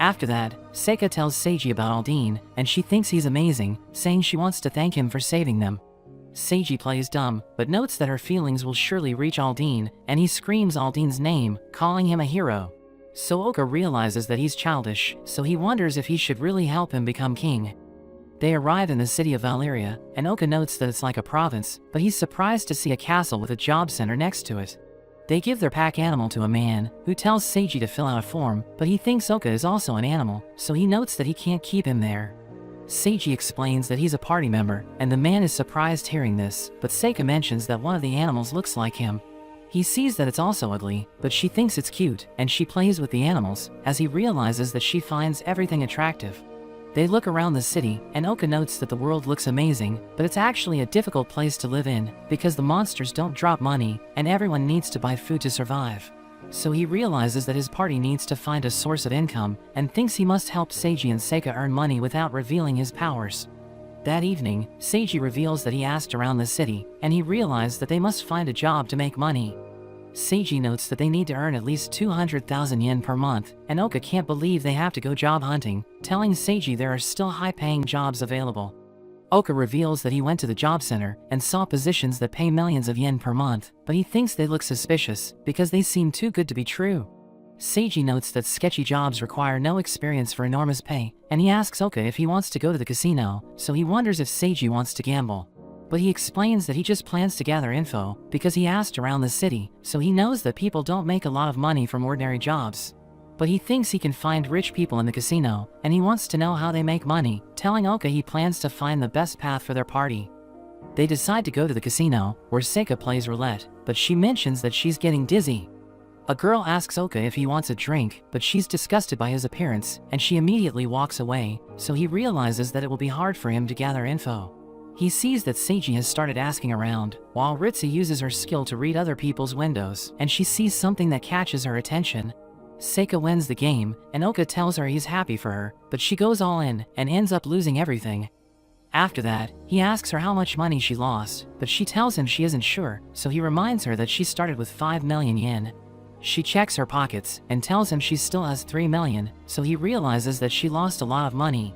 After that, Seika tells Seiji about Aldine, and she thinks he's amazing, saying she wants to thank him for saving them. Seiji plays dumb, but notes that her feelings will surely reach Aldine, and he screams Aldine's name, calling him a hero. So Oka realizes that he's childish, so he wonders if he should really help him become king. They arrive in the city of Valeria, and Oka notes that it's like a province, but he's surprised to see a castle with a job center next to it. They give their pack animal to a man, who tells Seiji to fill out a form, but he thinks Oka is also an animal, so he notes that he can't keep him there. Seiji explains that he's a party member, and the man is surprised hearing this, but Seika mentions that one of the animals looks like him. He sees that it's also ugly, but she thinks it's cute, and she plays with the animals, as he realizes that she finds everything attractive. They look around the city, and Oka notes that the world looks amazing, but it's actually a difficult place to live in, because the monsters don't drop money, and everyone needs to buy food to survive. So he realizes that his party needs to find a source of income, and thinks he must help Seiji and Seika earn money without revealing his powers. That evening, Seiji reveals that he asked around the city, and he realized that they must find a job to make money. Seiji notes that they need to earn at least 200,000 yen per month, and Oka can't believe they have to go job hunting, telling Seiji there are still high-paying jobs available. Oka reveals that he went to the job center and saw positions that pay millions of yen per month, but he thinks they look suspicious because they seem too good to be true. Seiji notes that sketchy jobs require no experience for enormous pay, and he asks Oka if he wants to go to the casino, so he wonders if Seiji wants to gamble. But he explains that he just plans to gather info because he asked around the city, so he knows that people don't make a lot of money from ordinary jobs. But he thinks he can find rich people in the casino, and he wants to know how they make money, telling Oka he plans to find the best path for their party. They decide to go to the casino, where Seika plays roulette, but she mentions that she's getting dizzy. A girl asks Oka if he wants a drink, but she's disgusted by his appearance, and she immediately walks away, so he realizes that it will be hard for him to gather info. He sees that Seiji has started asking around, while Ritsu uses her skill to read other people's windows, and she sees something that catches her attention. Seika wins the game, and Oka tells her he's happy for her, but she goes all in, and ends up losing everything. After that, he asks her how much money she lost, but she tells him she isn't sure, so he reminds her that she started with 5 million yen. She checks her pockets, and tells him she still has 3 million, so he realizes that she lost a lot of money.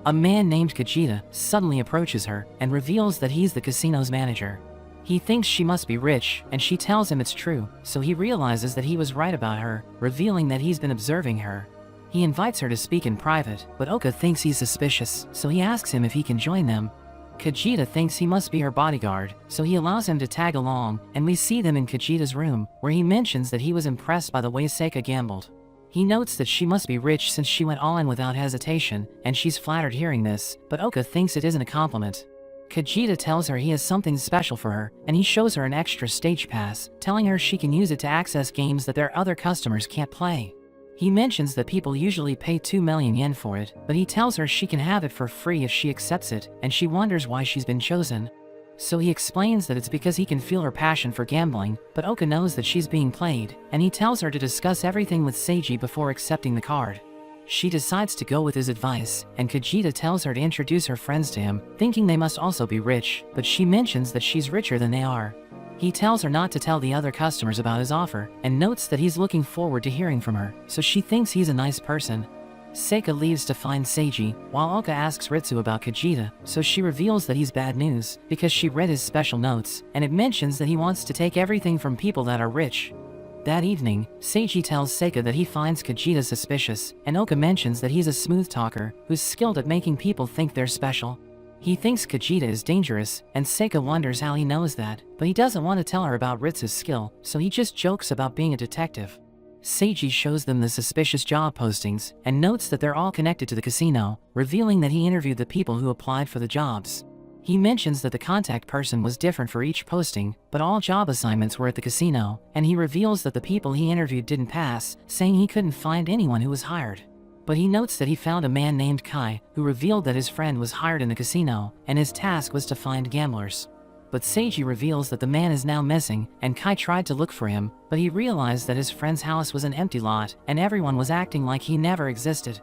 A man named Kajita suddenly approaches her, and reveals that he's the casino's manager. He thinks she must be rich, and she tells him it's true, so he realizes that he was right about her, revealing that he's been observing her. He invites her to speak in private, but Oka thinks he's suspicious, so he asks him if he can join them. Kajita thinks he must be her bodyguard, so he allows him to tag along, and we see them in Kajita's room, where he mentions that he was impressed by the way Seika gambled. He notes that she must be rich since she went all in without hesitation, and she's flattered hearing this, but Oka thinks it isn't a compliment. Kajita tells her he has something special for her, and he shows her an extra stage pass, telling her she can use it to access games that their other customers can't play. He mentions that people usually pay 2 million yen for it, but he tells her she can have it for free if she accepts it, and she wonders why she's been chosen. So he explains that it's because he can feel her passion for gambling, but Oka knows that she's being played, and he tells her to discuss everything with Seiji before accepting the card. She decides to go with his advice, and Kajita tells her to introduce her friends to him, thinking they must also be rich, but she mentions that she's richer than they are. He tells her not to tell the other customers about his offer, and notes that he's looking forward to hearing from her, so she thinks he's a nice person. Seika leaves to find Seiji, while Oka asks Ritsu about Kajita, so she reveals that he's bad news, because she read his special notes, and it mentions that he wants to take everything from people that are rich. That evening, Seiji tells Seika that he finds Kajita suspicious, and Oka mentions that he's a smooth talker, who's skilled at making people think they're special. He thinks Kajita is dangerous, and Seika wonders how he knows that, but he doesn't want to tell her about Ritsu's skill, so he just jokes about being a detective. Seiji shows them the suspicious job postings, and notes that they're all connected to the casino, revealing that he interviewed the people who applied for the jobs. He mentions that the contact person was different for each posting, but all job assignments were at the casino, and he reveals that the people he interviewed didn't pass, saying he couldn't find anyone who was hired. But he notes that he found a man named Kai, who revealed that his friend was hired in the casino, and his task was to find gamblers. But Seiji reveals that the man is now missing, and Kai tried to look for him, but he realized that his friend's house was an empty lot, and everyone was acting like he never existed.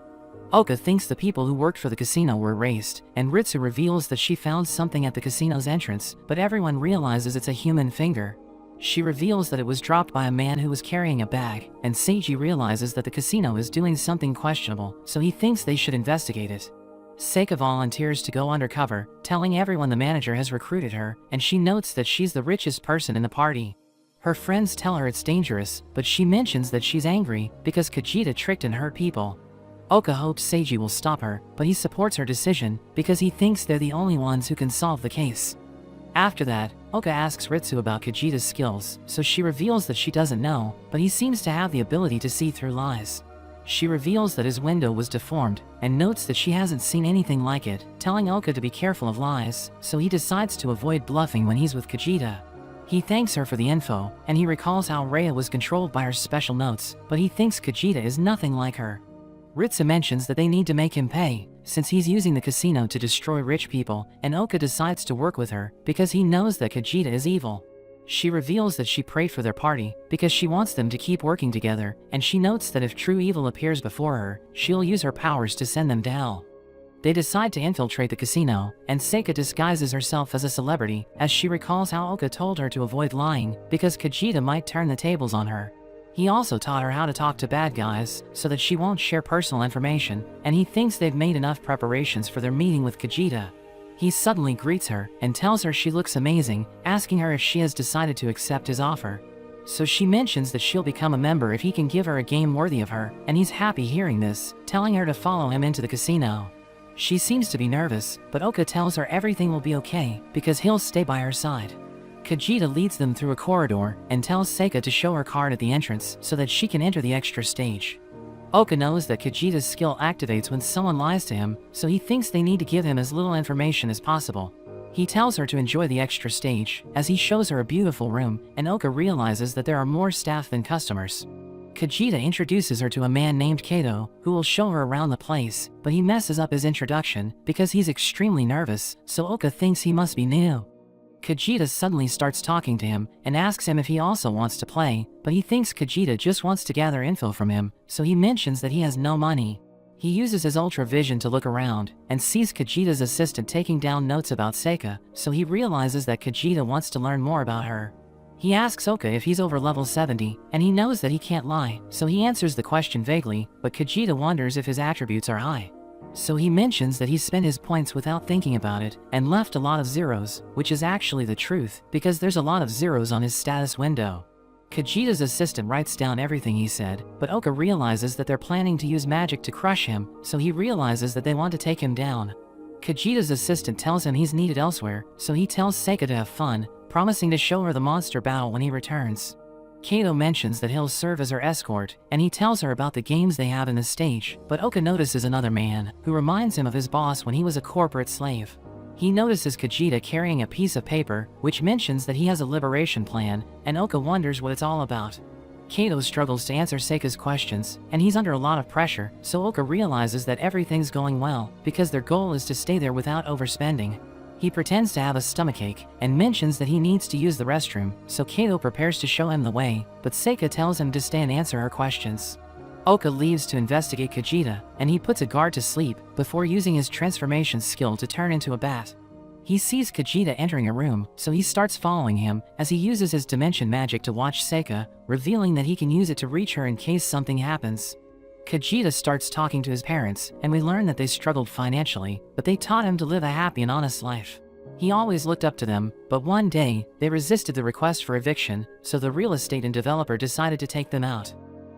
Oka thinks the people who worked for the casino were erased, and Ritsu reveals that she found something at the casino's entrance, but everyone realizes it's a human finger. She reveals that it was dropped by a man who was carrying a bag, and Seiji realizes that the casino is doing something questionable, so he thinks they should investigate it. Seika volunteers to go undercover, telling everyone the manager has recruited her, and she notes that she's the richest person in the party. Her friends tell her it's dangerous, but she mentions that she's angry because Kajita tricked and hurt people. Oka hopes Seiji will stop her, but he supports her decision because he thinks they're the only ones who can solve the case. After that, Oka asks Ritsu about Kajita's skills, so she reveals that she doesn't know, but he seems to have the ability to see through lies. She reveals that his window was deformed, and notes that she hasn't seen anything like it, telling Oka to be careful of lies, so he decides to avoid bluffing when he's with Kajita. He thanks her for the info, and he recalls how Rhea was controlled by her special notes, but he thinks Kajita is nothing like her. Ritsu mentions that they need to make him pay, since he's using the casino to destroy rich people, and Oka decides to work with her, because he knows that Kajita is evil. She reveals that she prayed for their party, because she wants them to keep working together, and she notes that if true evil appears before her, she'll use her powers to send them to hell. They decide to infiltrate the casino, and Seika disguises herself as a celebrity, as she recalls how Oka told her to avoid lying, because Kajita might turn the tables on her. He also taught her how to talk to bad guys, so that she won't share personal information, and he thinks they've made enough preparations for their meeting with Kajita. He suddenly greets her, and tells her she looks amazing, asking her if she has decided to accept his offer. So she mentions that she'll become a member if he can give her a game worthy of her, and he's happy hearing this, telling her to follow him into the casino. She seems to be nervous, but Oka tells her everything will be okay, because he'll stay by her side. Kajita leads them through a corridor, and tells Seika to show her card at the entrance so that she can enter the extra stage. Oka knows that Kajita's skill activates when someone lies to him, so he thinks they need to give him as little information as possible. He tells her to enjoy the extra stage, as he shows her a beautiful room, and Oka realizes that there are more staff than customers. Kajita introduces her to a man named Kato, who will show her around the place, but he messes up his introduction because he's extremely nervous, so Oka thinks he must be new. Kajita suddenly starts talking to him and asks him if he also wants to play, but he thinks Kajita just wants to gather info from him, so he mentions that he has no money. He uses his ultra vision to look around and sees Kajita's assistant taking down notes about Seika, so he realizes that Kajita wants to learn more about her. He asks Oka if he's over level 70, and he knows that he can't lie, so he answers the question vaguely, but Kajita wonders if his attributes are high. So he mentions that he spent his points without thinking about it and left a lot of zeros, which is actually the truth, because there's a lot of zeros on his status window. Kajita's assistant writes down everything he said, but Oka realizes that they're planning to use magic to crush him, so he realizes that they want to take him down. Kajita's assistant tells him he's needed elsewhere, so he tells Seika to have fun, promising to show her the monster battle when he returns. Kato mentions that he'll serve as her escort, and he tells her about the games they have in the stage, but Oka notices another man, who reminds him of his boss when he was a corporate slave. He notices Kajita carrying a piece of paper, which mentions that he has a liberation plan, and Oka wonders what it's all about. Kato struggles to answer Seika's questions, and he's under a lot of pressure, so Oka realizes that everything's going well, because their goal is to stay there without overspending. He pretends to have a stomachache, and mentions that he needs to use the restroom, so Kato prepares to show him the way, but Seika tells him to stay and answer her questions. Oka leaves to investigate Kajita, and he puts a guard to sleep, before using his transformation skill to turn into a bat. He sees Kajita entering a room, so he starts following him, as he uses his dimension magic to watch Seika, revealing that he can use it to reach her in case something happens. Kajita starts talking to his parents, and we learn that they struggled financially, but they taught him to live a happy and honest life. He always looked up to them, but one day, they resisted the request for eviction, so the real estate and developer decided to take them out.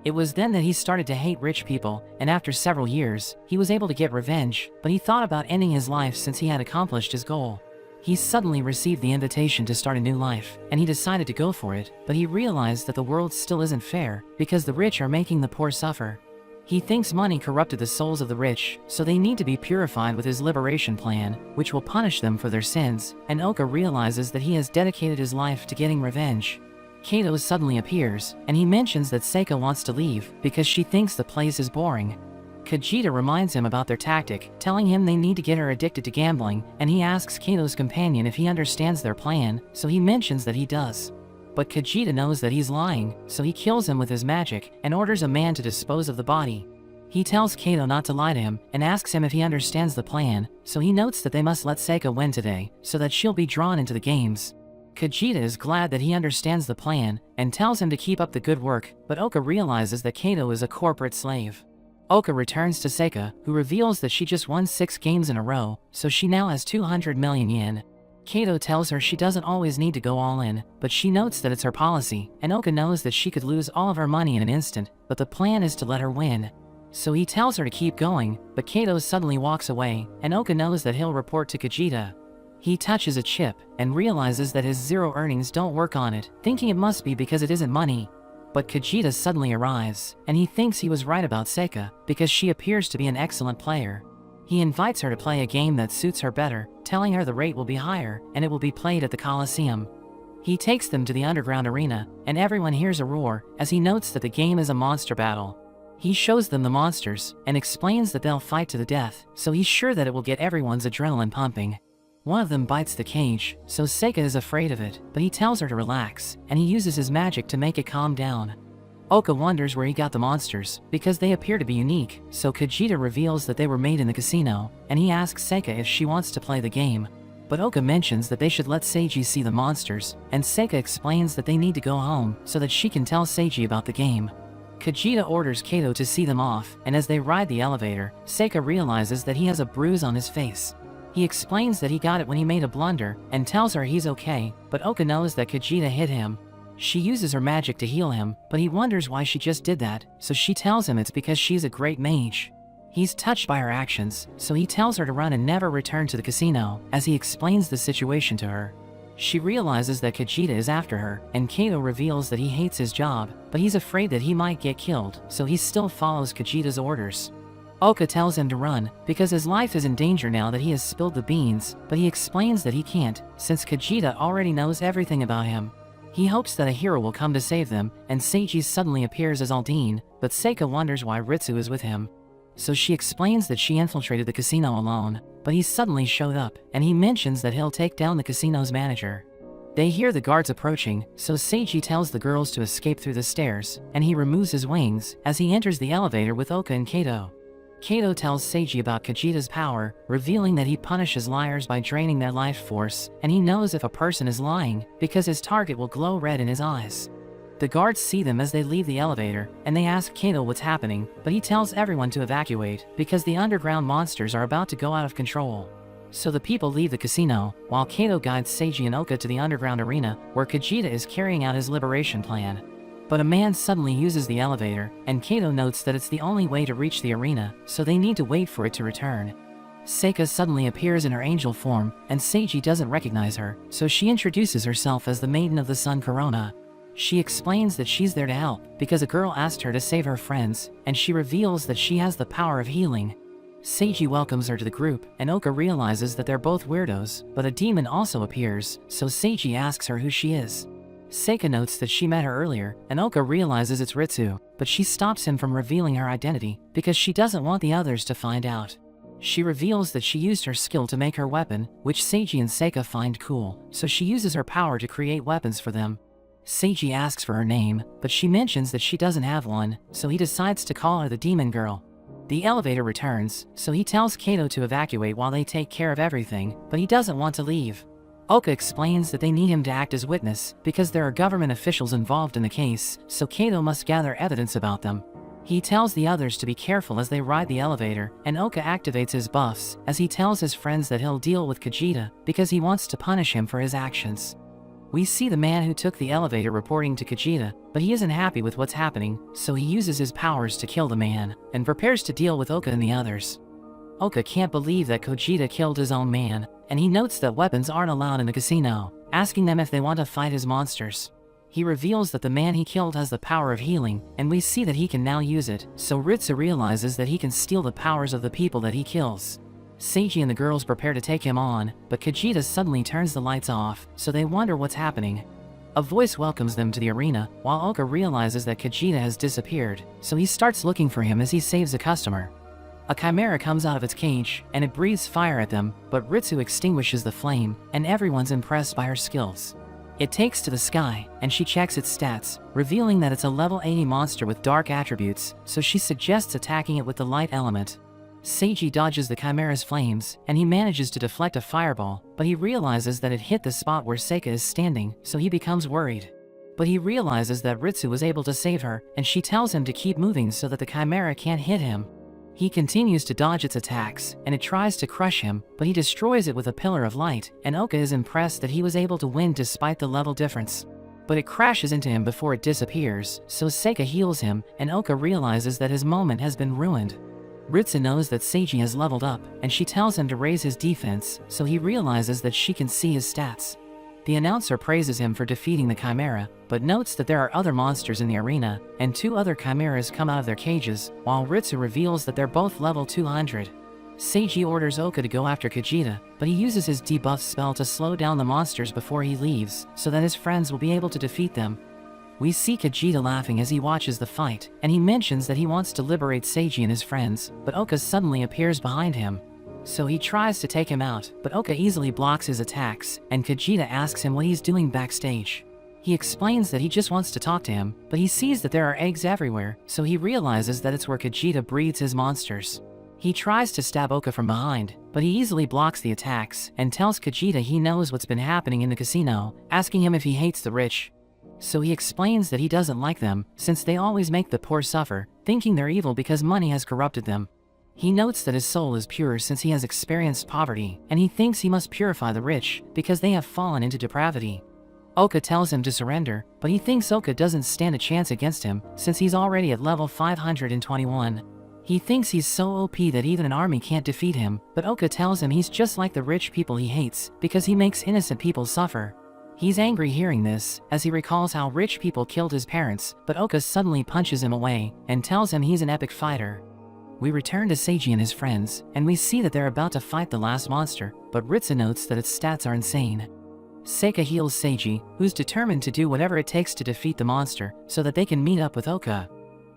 It was then that he started to hate rich people, and after several years, he was able to get revenge, but he thought about ending his life since he had accomplished his goal. He suddenly received the invitation to start a new life, and he decided to go for it, but he realized that the world still isn't fair, because the rich are making the poor suffer. He thinks money corrupted the souls of the rich, so they need to be purified with his liberation plan, which will punish them for their sins, and Oka realizes that he has dedicated his life to getting revenge. Kato suddenly appears, and he mentions that Seika wants to leave, because she thinks the place is boring. Kajita reminds him about their tactic, telling him they need to get her addicted to gambling, and he asks Kato's companion if he understands their plan, so he mentions that he does. But Kajita knows that he's lying, so he kills him with his magic, and orders a man to dispose of the body. He tells Kato not to lie to him, and asks him if he understands the plan, so he notes that they must let Seika win today, so that she'll be drawn into the games. Kajita is glad that he understands the plan, and tells him to keep up the good work, but Oka realizes that Kato is a corporate slave. Oka returns to Seika, who reveals that she just won 6 games in a row, so she now has 200 million yen. Kato tells her she doesn't always need to go all in, but she notes that it's her policy, and Oka knows that she could lose all of her money in an instant, but the plan is to let her win. So he tells her to keep going, but Kato suddenly walks away, and Oka knows that he'll report to Kajita. He touches a chip, and realizes that his zero earnings don't work on it, thinking it must be because it isn't money. But Kajita suddenly arrives, and he thinks he was right about Seika, because she appears to be an excellent player. He invites her to play a game that suits her better, telling her the rate will be higher, and it will be played at the Coliseum. He takes them to the underground arena, and everyone hears a roar, as he notes that the game is a monster battle. He shows them the monsters, and explains that they'll fight to the death, so he's sure that it will get everyone's adrenaline pumping. One of them bites the cage, so Seika is afraid of it, but he tells her to relax, and he uses his magic to make it calm down. Oka wonders where he got the monsters, because they appear to be unique, so Kajita reveals that they were made in the casino, and he asks Seika if she wants to play the game. But Oka mentions that they should let Seiji see the monsters, and Seika explains that they need to go home, so that she can tell Seiji about the game. Kajita orders Kato to see them off, and as they ride the elevator, Seika realizes that he has a bruise on his face. He explains that he got it when he made a blunder, and tells her he's okay, but Oka knows that Kajita hit him. She uses her magic to heal him, but he wonders why she just did that, so she tells him it's because she's a great mage. He's touched by her actions, so he tells her to run and never return to the casino, as he explains the situation to her. She realizes that Kajita is after her, and Kato reveals that he hates his job, but he's afraid that he might get killed, so he still follows Kajita's orders. Oka tells him to run, because his life is in danger now that he has spilled the beans, but he explains that he can't, since Kajita already knows everything about him. He hopes that a hero will come to save them, and Seiji suddenly appears as Aldine, but Seika wonders why Ritsu is with him. So she explains that she infiltrated the casino alone, but he suddenly showed up, and he mentions that he'll take down the casino's manager. They hear the guards approaching, so Seiji tells the girls to escape through the stairs, and he removes his wings as he enters the elevator with Oka and Kato. Kato tells Seiji about Kajita's power, revealing that he punishes liars by draining their life force, and he knows if a person is lying, because his target will glow red in his eyes. The guards see them as they leave the elevator, and they ask Kato what's happening, but he tells everyone to evacuate, because the underground monsters are about to go out of control. So the people leave the casino, while Kato guides Seiji and Oka to the underground arena, where Kajita is carrying out his liberation plan. But a man suddenly uses the elevator, and Kato notes that it's the only way to reach the arena, so they need to wait for it to return. Seika suddenly appears in her angel form, and Seiji doesn't recognize her, so she introduces herself as the Maiden of the Sun Corona. She explains that she's there to help, because a girl asked her to save her friends, and she reveals that she has the power of healing. Seiji welcomes her to the group, and Oka realizes that they're both weirdos, but a demon also appears, so Seiji asks her who she is. Seika notes that she met her earlier, and Oka realizes it's Ritsu, but she stops him from revealing her identity, because she doesn't want the others to find out. She reveals that she used her skill to make her weapon, which Seiji and Seika find cool, so she uses her power to create weapons for them. Seiji asks for her name, but she mentions that she doesn't have one, so he decides to call her the Demon Girl. The elevator returns, so he tells Kato to evacuate while they take care of everything, but he doesn't want to leave. Oka explains that they need him to act as witness, because there are government officials involved in the case, so Kato must gather evidence about them. He tells the others to be careful as they ride the elevator, and Oka activates his buffs, as he tells his friends that he'll deal with Kajita, because he wants to punish him for his actions. We see the man who took the elevator reporting to Kajita, but he isn't happy with what's happening, so he uses his powers to kill the man, and prepares to deal with Oka and the others. Oka can't believe that Kajita killed his own man, and he notes that weapons aren't allowed in the casino, asking them if they want to fight his monsters. He reveals that the man he killed has the power of healing, and we see that he can now use it, so Ritsu realizes that he can steal the powers of the people that he kills. Seiji and the girls prepare to take him on, but Kajita suddenly turns the lights off, so they wonder what's happening. A voice welcomes them to the arena, while Oka realizes that Kajita has disappeared, so he starts looking for him as he saves a customer. A chimera comes out of its cage, and it breathes fire at them, but Ritsu extinguishes the flame, and everyone's impressed by her skills. It takes to the sky, and she checks its stats, revealing that it's a level 80 monster with dark attributes, so she suggests attacking it with the light element. Seiji dodges the chimera's flames, and he manages to deflect a fireball, but he realizes that it hit the spot where Seika is standing, so he becomes worried. But he realizes that Ritsu was able to save her, and she tells him to keep moving so that the chimera can't hit him. He continues to dodge its attacks, and it tries to crush him, but he destroys it with a pillar of light, and Oka is impressed that he was able to win despite the level difference. But it crashes into him before it disappears, so Seika heals him, and Oka realizes that his moment has been ruined. Ritsu knows that Seiji has leveled up, and she tells him to raise his defense, so he realizes that she can see his stats. The announcer praises him for defeating the chimera, but notes that there are other monsters in the arena, and 2 other chimeras come out of their cages, while Ritsu reveals that they're both level 200. Seiji orders Oka to go after Kajita, but he uses his debuff spell to slow down the monsters before he leaves, so that his friends will be able to defeat them. We see Kajita laughing as he watches the fight, and he mentions that he wants to liberate Seiji and his friends, but Oka suddenly appears behind him. So he tries to take him out, but Oka easily blocks his attacks, and Kajita asks him what he's doing backstage. He explains that he just wants to talk to him, but he sees that there are eggs everywhere, so he realizes that it's where Kajita breeds his monsters. He tries to stab Oka from behind, but he easily blocks the attacks, and tells Kajita he knows what's been happening in the casino, asking him if he hates the rich. So he explains that he doesn't like them, since they always make the poor suffer, thinking they're evil because money has corrupted them. He notes that his soul is pure since he has experienced poverty, and he thinks he must purify the rich, because they have fallen into depravity. Oka tells him to surrender, but he thinks Oka doesn't stand a chance against him since he's already at level 521. He thinks he's so OP that even an army can't defeat him, but Oka tells him he's just like the rich people he hates because he makes innocent people suffer. He's angry hearing this, as he recalls how rich people killed his parents, but Oka suddenly punches him away and tells him he's an epic fighter. We return to Seiji and his friends, and we see that they're about to fight the last monster, but Ritsu notes that its stats are insane. Seika heals Seiji, who's determined to do whatever it takes to defeat the monster, so that they can meet up with Oka.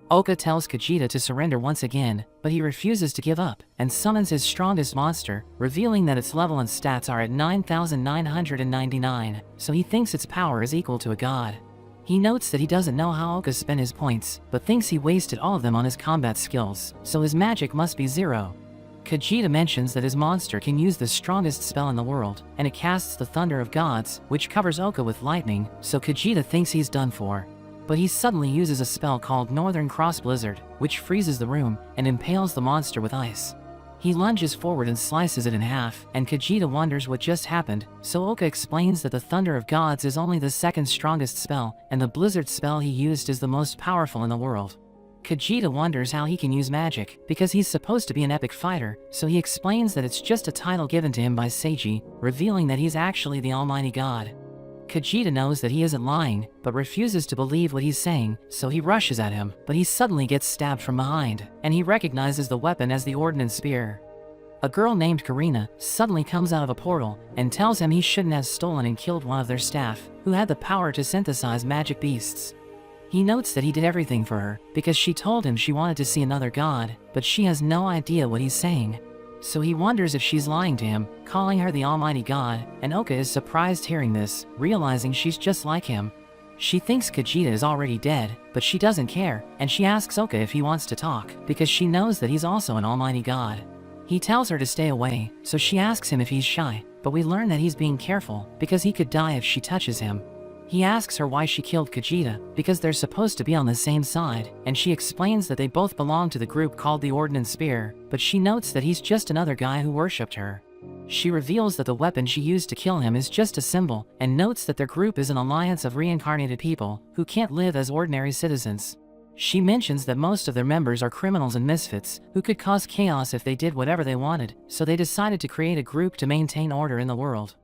Oka tells Kajita to surrender once again, but he refuses to give up, and summons his strongest monster, revealing that its level and stats are at 9,999, so he thinks its power is equal to a god. He notes that he doesn't know how Oka spent his points, but thinks he wasted all of them on his combat skills, so his magic must be 0. Kajita mentions that his monster can use the strongest spell in the world, and it casts the Thunder of Gods, which covers Oka with lightning, so Kajita thinks he's done for. But he suddenly uses a spell called Northern Cross Blizzard, which freezes the room and impales the monster with ice. He lunges forward and slices it in half, and Kajita wonders what just happened, so Oka explains that the Thunder of Gods is only the second strongest spell, and the Blizzard spell he used is the most powerful in the world. Kajita wonders how he can use magic, because he's supposed to be an epic fighter, so he explains that it's just a title given to him by Seiji, revealing that he's actually the Almighty God. Kajita knows that he isn't lying, but refuses to believe what he's saying, so he rushes at him, but he suddenly gets stabbed from behind, and he recognizes the weapon as the Ordnance Spear. A girl named Karina suddenly comes out of a portal and tells him he shouldn't have stolen and killed one of their staff, who had the power to synthesize magic beasts. He notes that he did everything for her, because she told him she wanted to see another god, but she has no idea what he's saying. So he wonders if she's lying to him, calling her the Almighty God, and Oka is surprised hearing this, realizing she's just like him. She thinks Kajita is already dead, but she doesn't care, and she asks Oka if he wants to talk, because she knows that he's also an Almighty God. He tells her to stay away, so she asks him if he's shy, but we learn that he's being careful, because he could die if she touches him. He asks her why she killed Kajita, because they're supposed to be on the same side, and she explains that they both belong to the group called the Ordnance Spear, but she notes that he's just another guy who worshipped her. She reveals that the weapon she used to kill him is just a symbol, and notes that their group is an alliance of reincarnated people who can't live as ordinary citizens. She mentions that most of their members are criminals and misfits who could cause chaos if they did whatever they wanted, so they decided to create a group to maintain order in the world.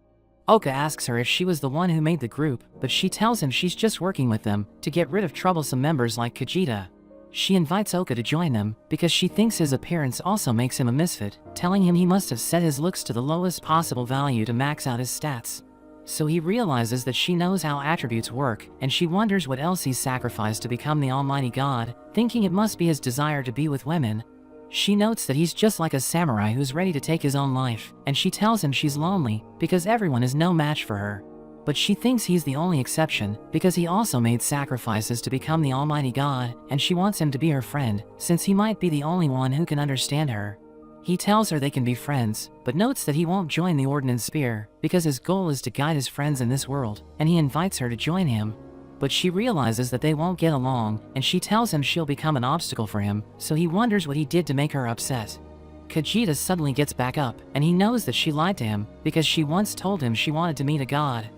Oka asks her if she was the one who made the group, but she tells him she's just working with them to get rid of troublesome members like Kajita. She invites Oka to join them because she thinks his appearance also makes him a misfit, telling him he must have set his looks to the lowest possible value to max out his stats. So he realizes that she knows how attributes work, and she wonders what else he's sacrificed to become the Almighty God, thinking it must be his desire to be with women. She notes that he's just like a samurai who's ready to take his own life, and she tells him she's lonely because everyone is no match for her. But she thinks he's the only exception because he also made sacrifices to become the Almighty God, and she wants him to be her friend, since he might be the only one who can understand her. He tells her they can be friends, but notes that he won't join the Ordnance Spear because his goal is to guide his friends in this world, and he invites her to join him. But she realizes that they won't get along, and she tells him she'll become an obstacle for him, so he wonders what he did to make her upset. Kajita suddenly gets back up, and he knows that she lied to him because she once told him she wanted to meet a god.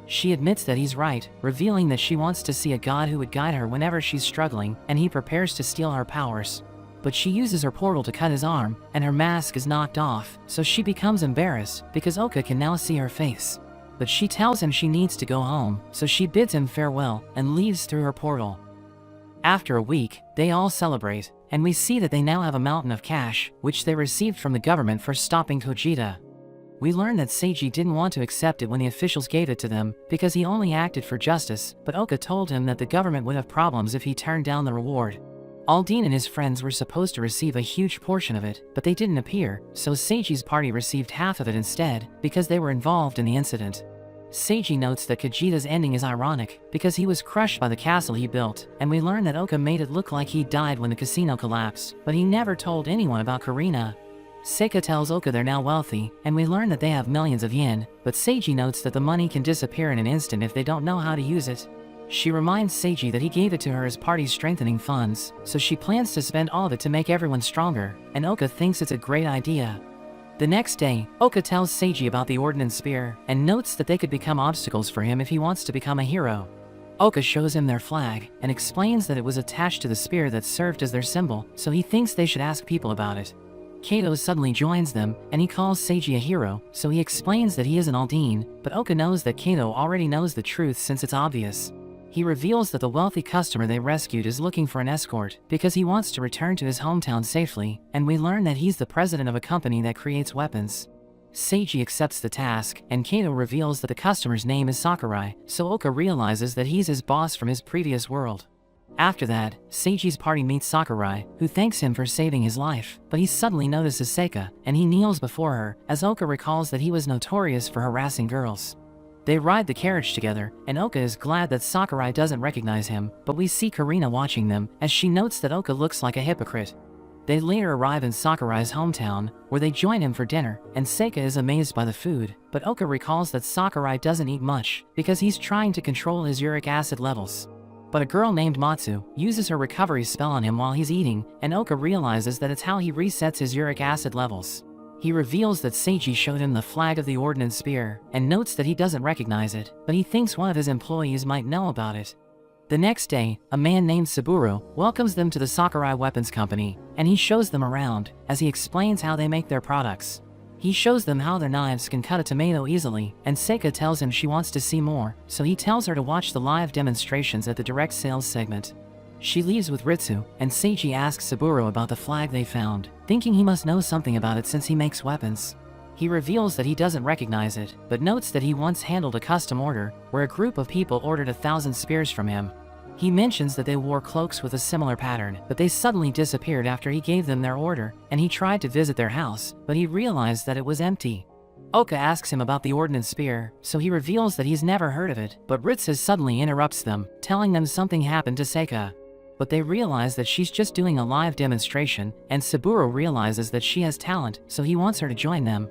She admits that he's right, revealing that she wants to see a god who would guide her whenever she's struggling, and he prepares to steal her powers. But she uses her portal to cut his arm, and her mask is knocked off, so she becomes embarrassed because Oka can now see her face. But she tells him she needs to go home, so she bids him farewell and leaves through her portal. After a week, they all celebrate, and we see that they now have a mountain of cash, which they received from the government for stopping Kojita. We learn that Seiji didn't want to accept it when the officials gave it to them, because he only acted for justice, but Oka told him that the government would have problems if he turned down the reward. Aldine and his friends were supposed to receive a huge portion of it, but they didn't appear, so Seiji's party received half of it instead, because they were involved in the incident. Seiji notes that Kajita's ending is ironic, because he was crushed by the castle he built, and we learn that Oka made it look like he died when the casino collapsed, but he never told anyone about Karina. Seika tells Oka they're now wealthy, and we learn that they have millions of yen, but Seiji notes that the money can disappear in an instant if they don't know how to use it. She reminds Seiji that he gave it to her as party strengthening funds, so she plans to spend all of it to make everyone stronger, and Oka thinks it's a great idea. The next day, Oka tells Seiji about the Ordnance Spear and notes that they could become obstacles for him if he wants to become a hero. Oka shows him their flag and explains that it was attached to the spear that served as their symbol, so he thinks they should ask people about it. Kato suddenly joins them, and he calls Seiji a hero, so he explains that he isn't Aldine, but Oka knows that Kato already knows the truth since it's obvious. He reveals that the wealthy customer they rescued is looking for an escort because he wants to return to his hometown safely, and we learn that he's the president of a company that creates weapons. Seiji accepts the task, and Kato reveals that the customer's name is Sakurai, so Oka realizes that he's his boss from his previous world. After that, Seiji's party meets Sakurai, who thanks him for saving his life, but he suddenly notices Seika, and he kneels before her, as Oka recalls that he was notorious for harassing girls. They ride the carriage together, and Oka is glad that Sakurai doesn't recognize him, but we see Karina watching them, as she notes that Oka looks like a hypocrite. They later arrive in Sakurai's hometown, where they join him for dinner, and Seika is amazed by the food, but Oka recalls that Sakurai doesn't eat much, because he's trying to control his uric acid levels. But a girl named Matsu uses her recovery spell on him while he's eating, and Oka realizes that it's how he resets his uric acid levels. He reveals that Seiji showed him the flag of the Ordnance Spear, and notes that he doesn't recognize it, but he thinks one of his employees might know about it. The next day, a man named Saburo welcomes them to the Sakurai Weapons Company, and he shows them around, as he explains how they make their products. He shows them how their knives can cut a tomato easily, and Seika tells him she wants to see more, so he tells her to watch the live demonstrations at the direct sales segment. She leaves with Ritsu, and Seiji asks Saburo about the flag they found, thinking he must know something about it since he makes weapons. He reveals that he doesn't recognize it, but notes that he once handled a custom order, where a group of people ordered 1,000 spears from him. He mentions that they wore cloaks with a similar pattern, but they suddenly disappeared after he gave them their order, and he tried to visit their house, but he realized that it was empty. Oka asks him about the Ordnance Spear, so he reveals that he's never heard of it, but Ritsu suddenly interrupts them, telling them something happened to Seika. But they realize that she's just doing a live demonstration, and Saburo realizes that she has talent, so he wants her to join them.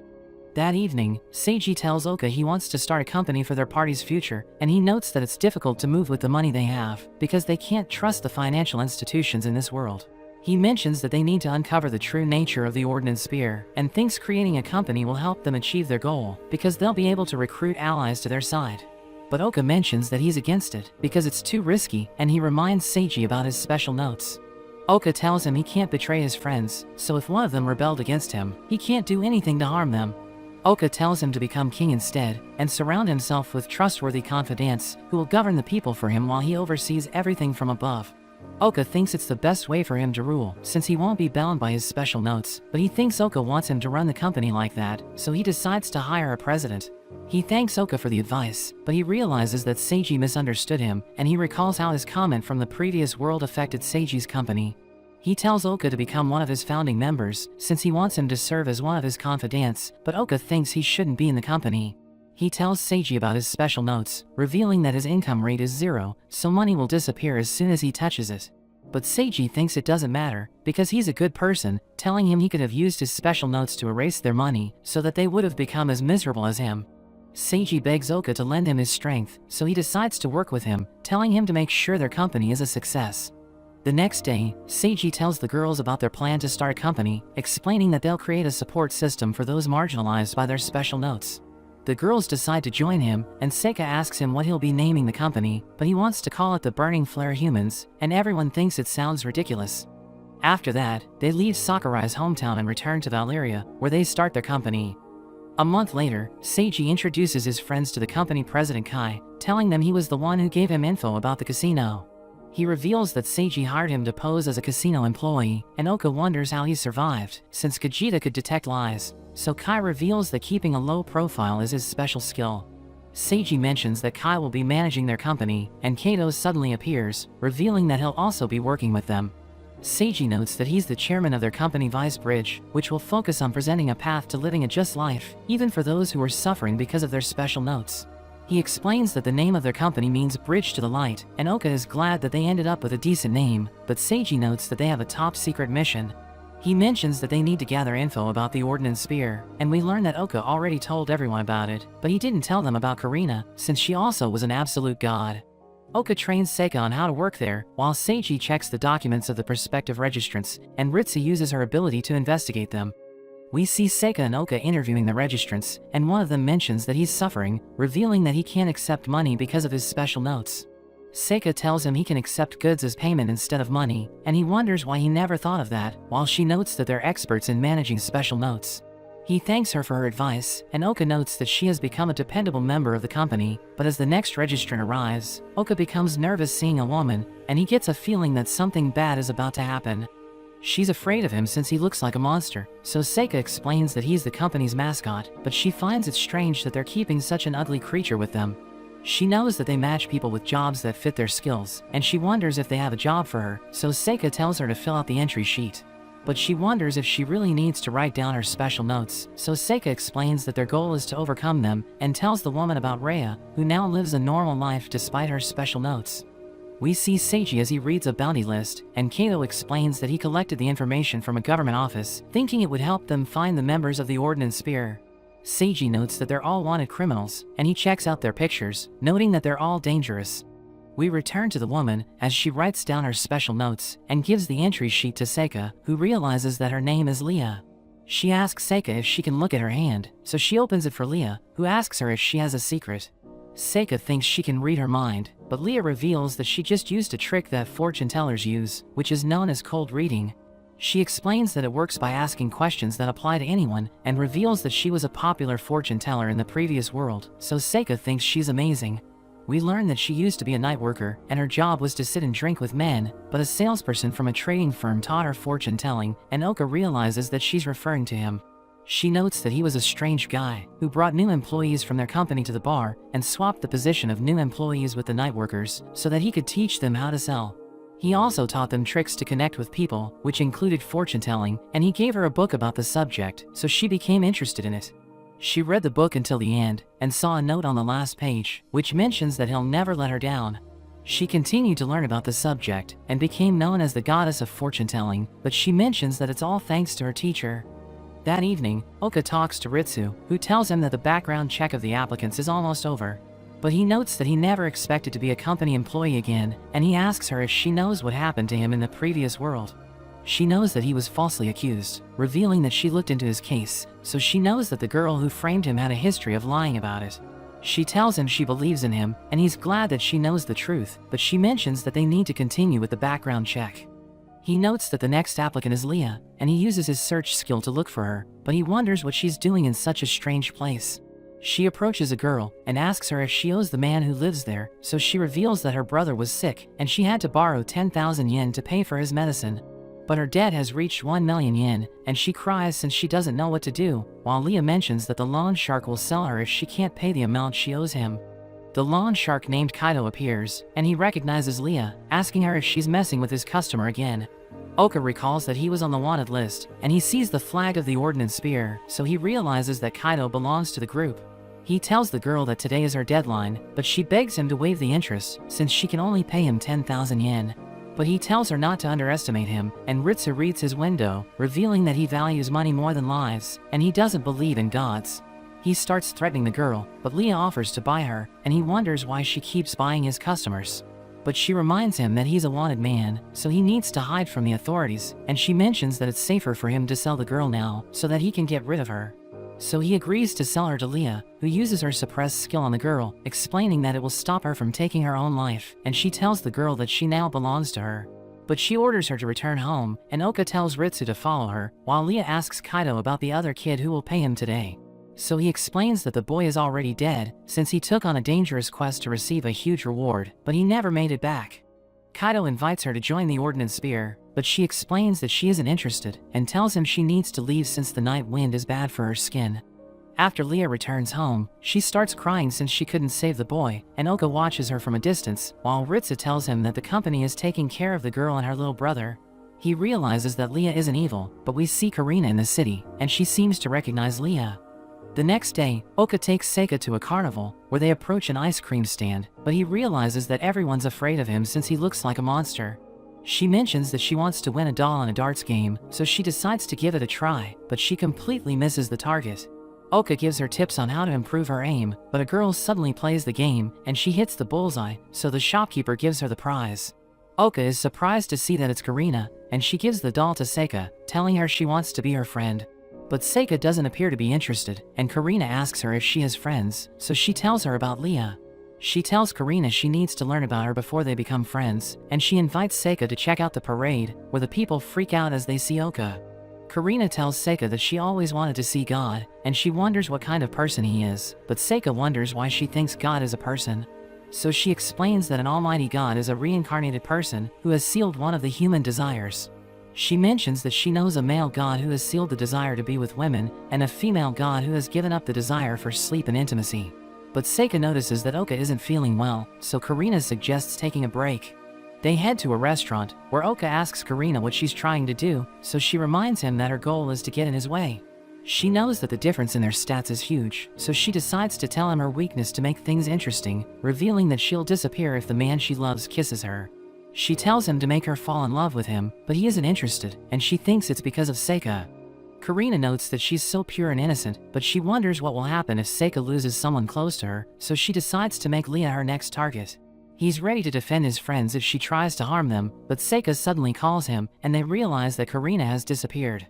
That evening, Seiji tells Oka he wants to start a company for their party's future, and he notes that it's difficult to move with the money they have, because they can't trust the financial institutions in this world. He mentions that they need to uncover the true nature of the Ordnance Spear, and thinks creating a company will help them achieve their goal, because they'll be able to recruit allies to their side. But Oka mentions that he's against it, because it's too risky, and he reminds Seiji about his special notes. Oka tells him he can't betray his friends, so if one of them rebelled against him, he can't do anything to harm them. Oka tells him to become king instead, and surround himself with trustworthy confidants who will govern the people for him while he oversees everything from above. Oka thinks it's the best way for him to rule, since he won't be bound by his special notes, but he thinks Oka wants him to run the company like that, so he decides to hire a president. He thanks Oka for the advice, but he realizes that Seiji misunderstood him, and he recalls how his comment from the previous world affected Seiji's company. He tells Oka to become one of his founding members, since he wants him to serve as one of his confidants, but Oka thinks he shouldn't be in the company. He tells Seiji about his special notes, revealing that his income rate is 0, so money will disappear as soon as he touches it. But Seiji thinks it doesn't matter, because he's a good person, telling him he could have used his special notes to erase their money, so that they would have become as miserable as him. Seiji begs Oka to lend him his strength, so he decides to work with him, telling him to make sure their company is a success. The next day, Seiji tells the girls about their plan to start a company, explaining that they'll create a support system for those marginalized by their special notes. The girls decide to join him, and Seika asks him what he'll be naming the company, but he wants to call it the Burning Flare Humans, and everyone thinks it sounds ridiculous. After that, they leave Sakurai's hometown and return to Valeria, where they start their company. A month later, Seiji introduces his friends to the company president Kai, telling them he was the one who gave him info about the casino. He reveals that Seiji hired him to pose as a casino employee, and Oka wonders how he survived, since Kajita could detect lies, so Kai reveals that keeping a low profile is his special skill. Seiji mentions that Kai will be managing their company, and Kato suddenly appears, revealing that he'll also be working with them. Seiji notes that he's the chairman of their company Vice Bridge, which will focus on presenting a path to living a just life, even for those who are suffering because of their special notes. He explains that the name of their company means Bridge to the Light, and Oka is glad that they ended up with a decent name, but Seiji notes that they have a top-secret mission. He mentions that they need to gather info about the Ordnance Spear, and we learn that Oka already told everyone about it, but he didn't tell them about Karina, since she also was an absolute god. Oka trains Seika on how to work there, while Seiji checks the documents of the prospective registrants, and Ritsu uses her ability to investigate them. We see Seika and Oka interviewing the registrants, and one of them mentions that he's suffering, revealing that he can't accept money because of his special notes. Seika tells him he can accept goods as payment instead of money, and he wonders why he never thought of that, while she notes that they're experts in managing special notes. He thanks her for her advice, and Oka notes that she has become a dependable member of the company, but as the next registrant arrives, Oka becomes nervous seeing a woman, and he gets a feeling that something bad is about to happen. She's afraid of him since he looks like a monster, so Seika explains that he's the company's mascot, but she finds it strange that they're keeping such an ugly creature with them. She knows that they match people with jobs that fit their skills, and she wonders if they have a job for her, so Seika tells her to fill out the entry sheet. But she wonders if she really needs to write down her special notes, so Seika explains that their goal is to overcome them, and tells the woman about Rhea, who now lives a normal life despite her special notes. We see Seiji as he reads a bounty list, and Kato explains that he collected the information from a government office, thinking it would help them find the members of the Ordnance Spear. Seiji notes that they're all wanted criminals, and he checks out their pictures, noting that they're all dangerous. We return to the woman as she writes down her special notes and gives the entry sheet to Seika, who realizes that her name is Leah. She asks Seika if she can look at her hand, so she opens it for Leah, who asks her if she has a secret. Seika thinks she can read her mind, but Leah reveals that she just used a trick that fortune tellers use, which is known as cold reading. She explains that it works by asking questions that apply to anyone, and reveals that she was a popular fortune teller in the previous world, so Seika thinks she's amazing. We learn that she used to be a night worker, and her job was to sit and drink with men, but a salesperson from a trading firm taught her fortune telling, and Oka realizes that she's referring to him. She notes that he was a strange guy, who brought new employees from their company to the bar, and swapped the position of new employees with the night workers, so that he could teach them how to sell. He also taught them tricks to connect with people, which included fortune telling, and he gave her a book about the subject, so she became interested in it. She read the book until the end, and saw a note on the last page, which mentions that he'll never let her down. She continued to learn about the subject, and became known as the goddess of fortune telling, but she mentions that it's all thanks to her teacher. That evening, Oka talks to Ritsu, who tells him that the background check of the applicants is almost over. But he notes that he never expected to be a company employee again, and he asks her if she knows what happened to him in the previous world. She knows that he was falsely accused, revealing that she looked into his case, so she knows that the girl who framed him had a history of lying about it. She tells him she believes in him, and he's glad that she knows the truth, but she mentions that they need to continue with the background check. He notes that the next applicant is Leah, and he uses his search skill to look for her, but he wonders what she's doing in such a strange place. She approaches a girl and asks her if she owes the man who lives there, so she reveals that her brother was sick and she had to borrow 10,000 yen to pay for his medicine. But her debt has reached 1 million yen, and she cries since she doesn't know what to do, while Leah mentions that the loan shark will sell her if she can't pay the amount she owes him. The loan shark named Kaido appears, and he recognizes Leah, asking her if she's messing with his customer again. Oka recalls that he was on the wanted list, and he sees the flag of the Ordnance Spear, so he realizes that Kaido belongs to the group. He tells the girl that today is her deadline, but she begs him to waive the interest, since she can only pay him 10,000 yen. But he tells her not to underestimate him, and Ritsu reads his window, revealing that he values money more than lives, and he doesn't believe in gods. He starts threatening the girl, but Leah offers to buy her, and he wonders why she keeps buying his customers. But she reminds him that he's a wanted man, so he needs to hide from the authorities, and she mentions that it's safer for him to sell the girl now, so that he can get rid of her. So he agrees to sell her to Leah, who uses her suppressed skill on the girl, explaining that it will stop her from taking her own life, and she tells the girl that she now belongs to her. But she orders her to return home, and Oka tells Ritsu to follow her, while Leah asks Kaido about the other kid who will pay him today. So he explains that the boy is already dead, since he took on a dangerous quest to receive a huge reward, but he never made it back. Kaido invites her to join the Ordnance Spear, but she explains that she isn't interested, and tells him she needs to leave since the night wind is bad for her skin. After Leah returns home, she starts crying since she couldn't save the boy, and Oka watches her from a distance, while Ritsu tells him that the company is taking care of the girl and her little brother. He realizes that Leah isn't evil, but we see Karina in the city, and she seems to recognize Leah. The next day, Oka takes Seika to a carnival, where they approach an ice cream stand, but he realizes that everyone's afraid of him since he looks like a monster. She mentions that she wants to win a doll in a darts game, so she decides to give it a try, but she completely misses the target. Oka gives her tips on how to improve her aim, but a girl suddenly plays the game, and she hits the bullseye, so the shopkeeper gives her the prize. Oka is surprised to see that it's Karina, and she gives the doll to Seika, telling her she wants to be her friend. But Seika doesn't appear to be interested, and Karina asks her if she has friends, so she tells her about Leah. She tells Karina she needs to learn about her before they become friends, and she invites Seika to check out the parade, where the people freak out as they see Oka. Karina tells Seika that she always wanted to see God, and she wonders what kind of person he is, but Seika wonders why she thinks God is a person. So she explains that an almighty God is a reincarnated person who has sealed one of the human desires. She mentions that she knows a male god who has sealed the desire to be with women, and a female god who has given up the desire for sleep and intimacy. But Seika notices that Oka isn't feeling well, so Karina suggests taking a break. They head to a restaurant, where Oka asks Karina what she's trying to do, so she reminds him that her goal is to get in his way. She knows that the difference in their stats is huge, so she decides to tell him her weakness to make things interesting, revealing that she'll disappear if the man she loves kisses her. She tells him to make her fall in love with him, but he isn't interested, and she thinks it's because of Seika. Karina notes that she's so pure and innocent, but she wonders what will happen if Seika loses someone close to her, so she decides to make Leah her next target. He's ready to defend his friends if she tries to harm them, but Seika suddenly calls him, and they realize that Karina has disappeared.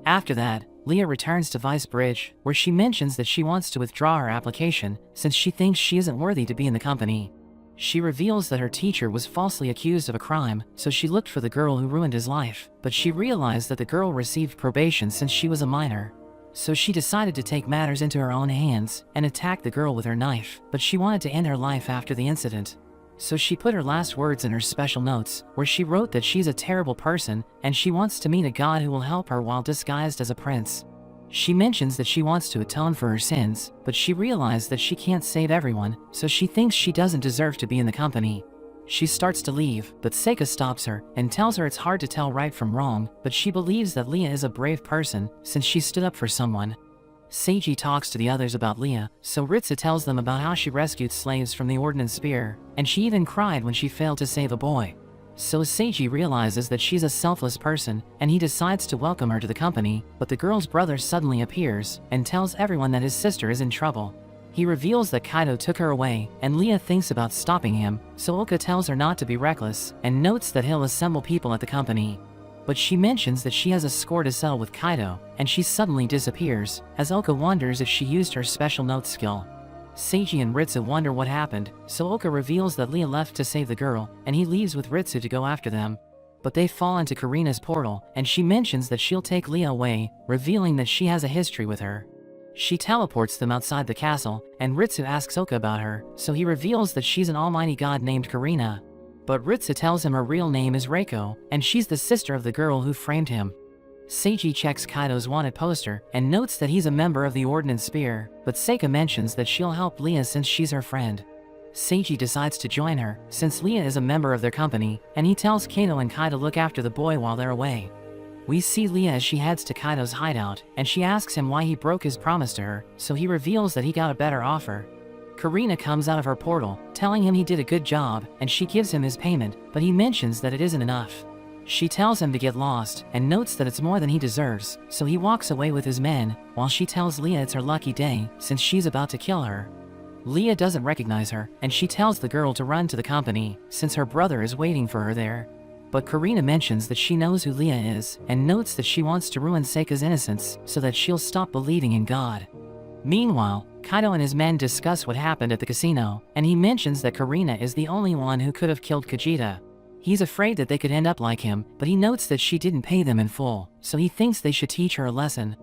After that, Leah returns to Vice Bridge, where she mentions that she wants to withdraw her application, since she thinks she isn't worthy to be in the company. She reveals that her teacher was falsely accused of a crime, so she looked for the girl who ruined his life, but she realized that the girl received probation since she was a minor. So she decided to take matters into her own hands, and attack the girl with her knife, but she wanted to end her life after the incident. So she put her last words in her special notes, where she wrote that she's a terrible person, and she wants to meet a god who will help her while disguised as a prince. She mentions that she wants to atone for her sins, but she realized that she can't save everyone, so she thinks she doesn't deserve to be in the company. She starts to leave, but Seika stops her, and tells her it's hard to tell right from wrong, but she believes that Leah is a brave person, since she stood up for someone. Seiji talks to the others about Leah, so Ritsu tells them about how she rescued slaves from the Ordnance Spear, and she even cried when she failed to save a boy. So Seiji realizes that she's a selfless person, and he decides to welcome her to the company, but the girl's brother suddenly appears, and tells everyone that his sister is in trouble. He reveals that Kaido took her away, and Leah thinks about stopping him, so Oka tells her not to be reckless, and notes that he'll assemble people at the company. But she mentions that she has a score to settle with Kaido, and she suddenly disappears, as Oka wonders if she used her special note skill. Seiji and Ritsu wonder what happened, so Oka reveals that Leah left to save the girl, and he leaves with Ritsu to go after them. But they fall into Karina's portal, and she mentions that she'll take Leah away, revealing that she has a history with her. She teleports them outside the castle, and Ritsu asks Oka about her, so he reveals that she's an almighty god named Karina. But Ritsu tells him her real name is Reiko, and she's the sister of the girl who framed him. Seiji checks Kaido's wanted poster, and notes that he's a member of the Ordnance Spear, but Seika mentions that she'll help Leah since she's her friend. Seiji decides to join her, since Leah is a member of their company, and he tells Kaido and Kai to look after the boy while they're away. We see Leah as she heads to Kaido's hideout, and she asks him why he broke his promise to her, so he reveals that he got a better offer. Karina comes out of her portal, telling him he did a good job, and she gives him his payment, but he mentions that it isn't enough. She tells him to get lost, and notes that it's more than he deserves, so he walks away with his men, while she tells Leah it's her lucky day, since she's about to kill her. Leah doesn't recognize her, and she tells the girl to run to the company, since her brother is waiting for her there. But Karina mentions that she knows who Leah is, and notes that she wants to ruin Seika's innocence, so that she'll stop believing in God. Meanwhile, Kaido and his men discuss what happened at the casino, and he mentions that Karina is the only one who could have killed Kajita. He's afraid that they could end up like him, but he notes that she didn't pay them in full, so he thinks they should teach her a lesson.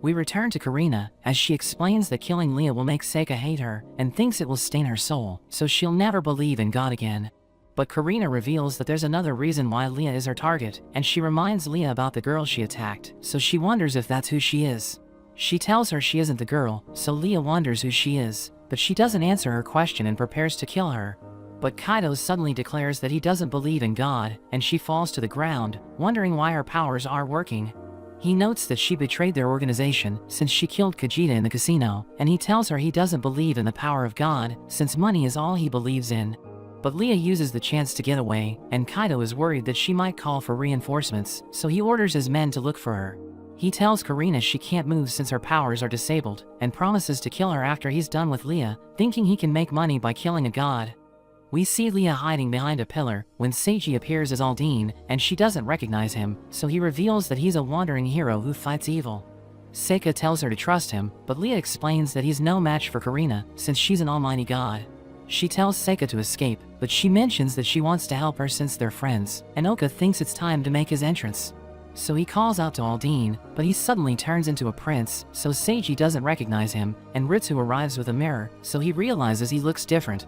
We return to Karina, as she explains that killing Leah will make Seika hate her, and thinks it will stain her soul, so she'll never believe in God again. But Karina reveals that there's another reason why Leah is her target, and she reminds Leah about the girl she attacked, so she wonders if that's who she is. She tells her she isn't the girl, so Leah wonders who she is, but she doesn't answer her question and prepares to kill her. But Kaido suddenly declares that he doesn't believe in God, and she falls to the ground, wondering why her powers are working. He notes that she betrayed their organization since she killed Kajita in the casino, and he tells her he doesn't believe in the power of God, since money is all he believes in. But Leah uses the chance to get away, and Kaido is worried that she might call for reinforcements, so he orders his men to look for her. He tells Karina she can't move since her powers are disabled, and promises to kill her after he's done with Leah, thinking he can make money by killing a god. We see Leah hiding behind a pillar, when Seiji appears as Aldine, and she doesn't recognize him, so he reveals that he's a wandering hero who fights evil. Seika tells her to trust him, but Leah explains that he's no match for Karina since she's an almighty god. She tells Seika to escape, but she mentions that she wants to help her since they're friends, and Oka thinks it's time to make his entrance. So he calls out to Aldine, but he suddenly turns into a prince, so Seiji doesn't recognize him, and Ritsu arrives with a mirror, so he realizes he looks different.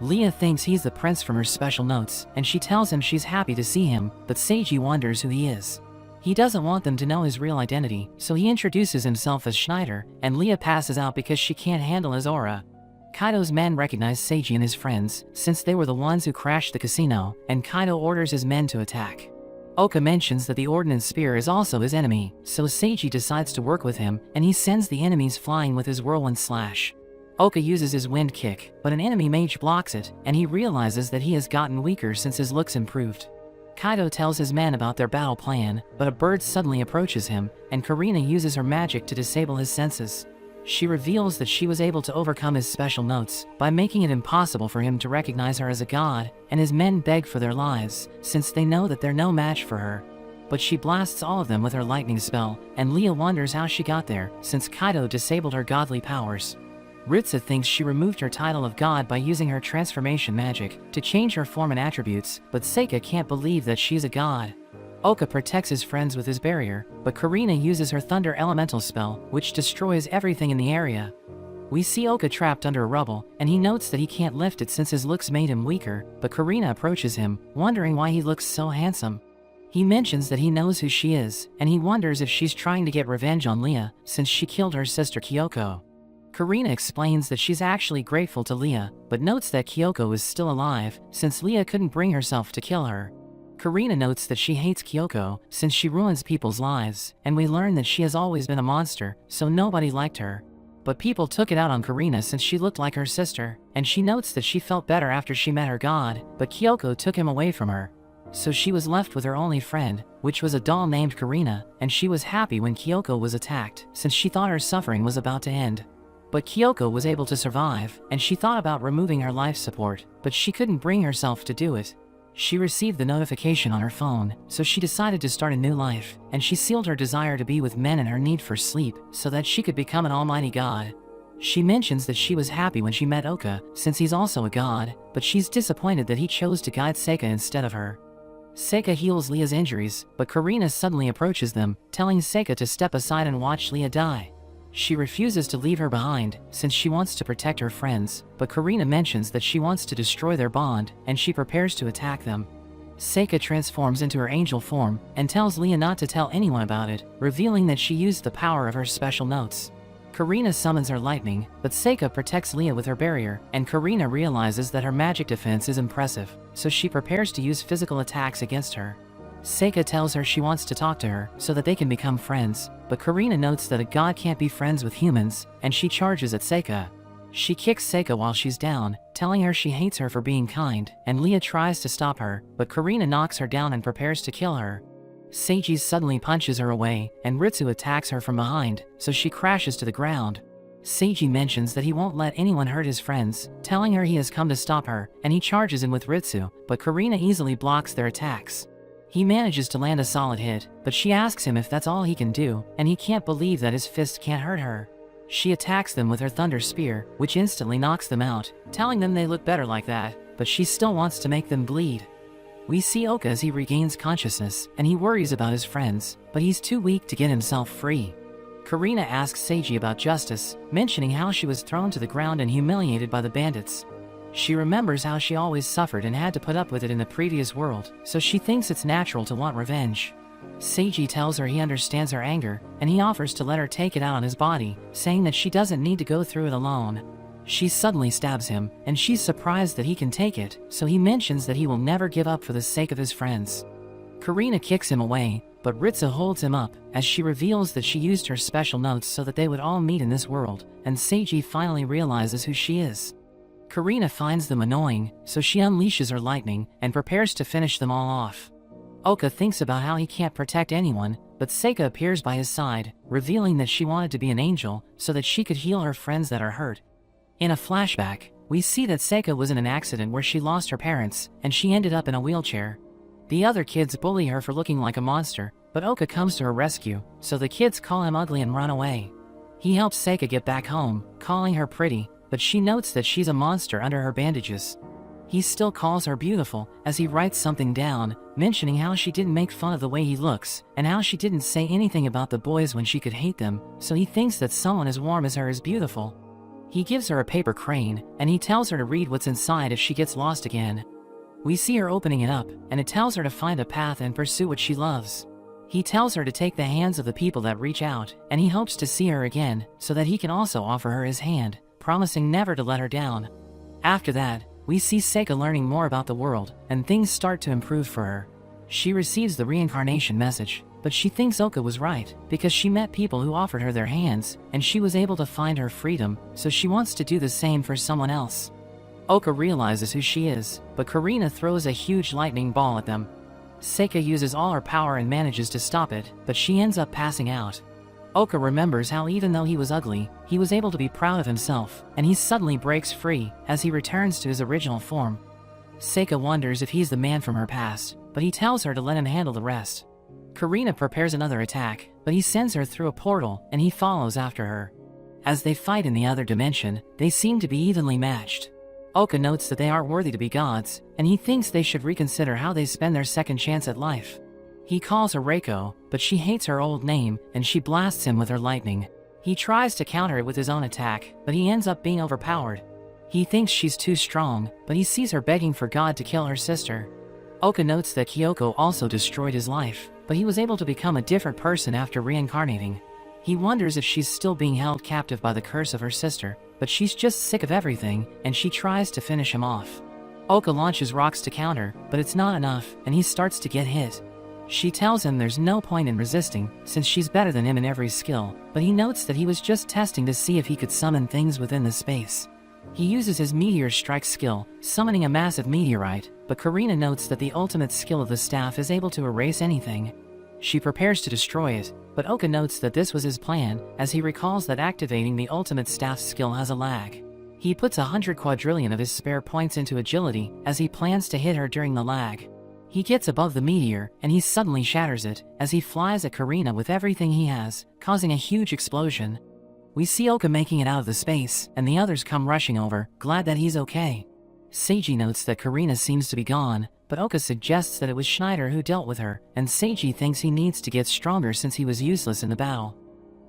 Leah thinks he's the prince from her special notes, and she tells him she's happy to see him, but Seiji wonders who he is. He doesn't want them to know his real identity, so he introduces himself as Schneider, and Leah passes out because she can't handle his aura. Kaido's men recognize Seiji and his friends, since they were the ones who crashed the casino, and Kaido orders his men to attack. Oka mentions that the Ordnance Spear is also his enemy, so Seiji decides to work with him, and he sends the enemies flying with his Whirlwind Slash. Oka uses his Wind Kick, but an enemy mage blocks it, and he realizes that he has gotten weaker since his looks improved. Kaido tells his men about their battle plan, but a bird suddenly approaches him, and Karina uses her magic to disable his senses. She reveals that she was able to overcome his special notes by making it impossible for him to recognize her as a god, and his men beg for their lives, since they know that they're no match for her. But she blasts all of them with her lightning spell, and Leah wonders how she got there, since Kaido disabled her godly powers. Ritsu thinks she removed her title of god by using her transformation magic to change her form and attributes, but Seika can't believe that she's a god. Oka protects his friends with his barrier, but Karina uses her thunder elemental spell, which destroys everything in the area. We see Oka trapped under rubble, and he notes that he can't lift it since his looks made him weaker, but Karina approaches him, wondering why he looks so handsome. He mentions that he knows who she is, and he wonders if she's trying to get revenge on Leah, since she killed her sister Kyoko. Karina explains that she's actually grateful to Leah, but notes that Kyoko is still alive, since Leah couldn't bring herself to kill her. Karina notes that she hates Kyoko, since she ruins people's lives, and we learn that she has always been a monster, so nobody liked her. But people took it out on Karina since she looked like her sister, and she notes that she felt better after she met her god, but Kyoko took him away from her. So she was left with her only friend, which was a doll named Karina, and she was happy when Kyoko was attacked, since she thought her suffering was about to end. But Kyoko was able to survive, and she thought about removing her life support, but she couldn't bring herself to do it. She received the notification on her phone, so she decided to start a new life, and she sealed her desire to be with men and her need for sleep, so that she could become an almighty god. She mentions that she was happy when she met Oka, since he's also a god, but she's disappointed that he chose to guide Seika instead of her. Seika heals Leah's injuries, but Karina suddenly approaches them, telling Seika to step aside and watch Leah die. She refuses to leave her behind, since she wants to protect her friends, but Karina mentions that she wants to destroy their bond, and she prepares to attack them. Seika transforms into her angel form, and tells Leah not to tell anyone about it, revealing that she used the power of her special notes. Karina summons her lightning, but Seika protects Leah with her barrier, and Karina realizes that her magic defense is impressive, so she prepares to use physical attacks against her. Seika tells her she wants to talk to her so that they can become friends, but Karina notes that a god can't be friends with humans, and she charges at Seika. She kicks Seika while she's down, telling her she hates her for being kind, and Leah tries to stop her, but Karina knocks her down and prepares to kill her. Seiji suddenly punches her away, and Ritsu attacks her from behind, so she crashes to the ground. Seiji mentions that he won't let anyone hurt his friends, telling her he has come to stop her, and he charges in with Ritsu, but Karina easily blocks their attacks. He manages to land a solid hit, but she asks him if that's all he can do, and he can't believe that his fist can't hurt her. She attacks them with her thunder spear, which instantly knocks them out, telling them they look better like that, but she still wants to make them bleed. We see Oka as he regains consciousness, and he worries about his friends, but he's too weak to get himself free. Karina asks Seiji about justice, mentioning how she was thrown to the ground and humiliated by the bandits. She remembers how she always suffered and had to put up with it in the previous world, so she thinks it's natural to want revenge. Seiji tells her he understands her anger, and he offers to let her take it out on his body, saying that she doesn't need to go through it alone. She suddenly stabs him, and she's surprised that he can take it, so he mentions that he will never give up for the sake of his friends. Karina kicks him away, but Ritsu holds him up, as she reveals that she used her special notes so that they would all meet in this world, and Seiji finally realizes who she is. Karina finds them annoying, so she unleashes her lightning and prepares to finish them all off. Oka thinks about how he can't protect anyone, but Seika appears by his side, revealing that she wanted to be an angel so that she could heal her friends that are hurt. In a flashback, we see that Seika was in an accident where she lost her parents, and she ended up in a wheelchair. The other kids bully her for looking like a monster, but Oka comes to her rescue, so the kids call him ugly and run away. He helps Seika get back home, calling her pretty, but she notes that she's a monster under her bandages. He still calls her beautiful, as he writes something down, mentioning how she didn't make fun of the way he looks, and how she didn't say anything about the boys when she could hate them, so he thinks that someone as warm as her is beautiful. He gives her a paper crane, and he tells her to read what's inside if she gets lost again. We see her opening it up, and it tells her to find a path and pursue what she loves. He tells her to take the hands of the people that reach out, and he hopes to see her again, so that he can also offer her his hand, promising never to let her down. After that, we see Seika learning more about the world, and things start to improve for her. She receives the reincarnation message, but she thinks Oka was right, because she met people who offered her their hands, and she was able to find her freedom, so she wants to do the same for someone else. Oka realizes who she is, but Karina throws a huge lightning ball at them. Seika uses all her power and manages to stop it, but she ends up passing out. Oka remembers how even though he was ugly, he was able to be proud of himself, and he suddenly breaks free as he returns to his original form. Seika wonders if he's the man from her past, but he tells her to let him handle the rest. Karina prepares another attack, but he sends her through a portal and he follows after her. As they fight in the other dimension, they seem to be evenly matched. Oka notes that they aren't worthy to be gods, and he thinks they should reconsider how they spend their second chance at life. He calls her Reiko, but she hates her old name, and she blasts him with her lightning. He tries to counter it with his own attack, but he ends up being overpowered. He thinks she's too strong, but he sees her begging for God to kill her sister. Oka notes that Kyoko also destroyed his life, but he was able to become a different person after reincarnating. He wonders if she's still being held captive by the curse of her sister, but she's just sick of everything, and she tries to finish him off. Oka launches rocks to counter, but it's not enough, and he starts to get hit. She tells him there's no point in resisting, since she's better than him in every skill, but he notes that he was just testing to see if he could summon things within the space. He uses his meteor strike skill, summoning a massive meteorite, but Karina notes that the ultimate skill of the staff is able to erase anything. She prepares to destroy it, but Oka notes that this was his plan, as he recalls that activating the ultimate staff skill has a lag. He puts 100 quadrillion of his spare points into agility, as he plans to hit her during the lag. He gets above the meteor, and he suddenly shatters it, as he flies at Karina with everything he has, causing a huge explosion. We see Oka making it out of the space, and the others come rushing over, glad that he's okay. Seiji notes that Karina seems to be gone, but Oka suggests that it was Schneider who dealt with her, and Seiji thinks he needs to get stronger since he was useless in the battle.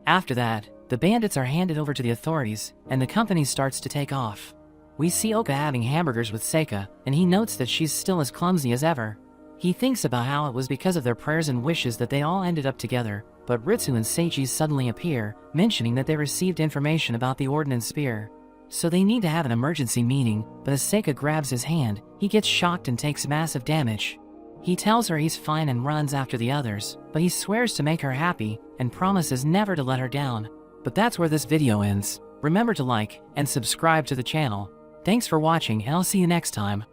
After that, the bandits are handed over to the authorities, and the company starts to take off. We see Oka having hamburgers with Seika, and he notes that she's still as clumsy as ever. He thinks about how it was because of their prayers and wishes that they all ended up together, but Ritsu and Seiji suddenly appear, mentioning that they received information about the Ordnance Spear. So they need to have an emergency meeting, but as Seika grabs his hand, he gets shocked and takes massive damage. He tells her he's fine and runs after the others, but he swears to make her happy, and promises never to let her down. But that's where this video ends. Remember to like and subscribe to the channel. Thanks for watching, and I'll see you next time.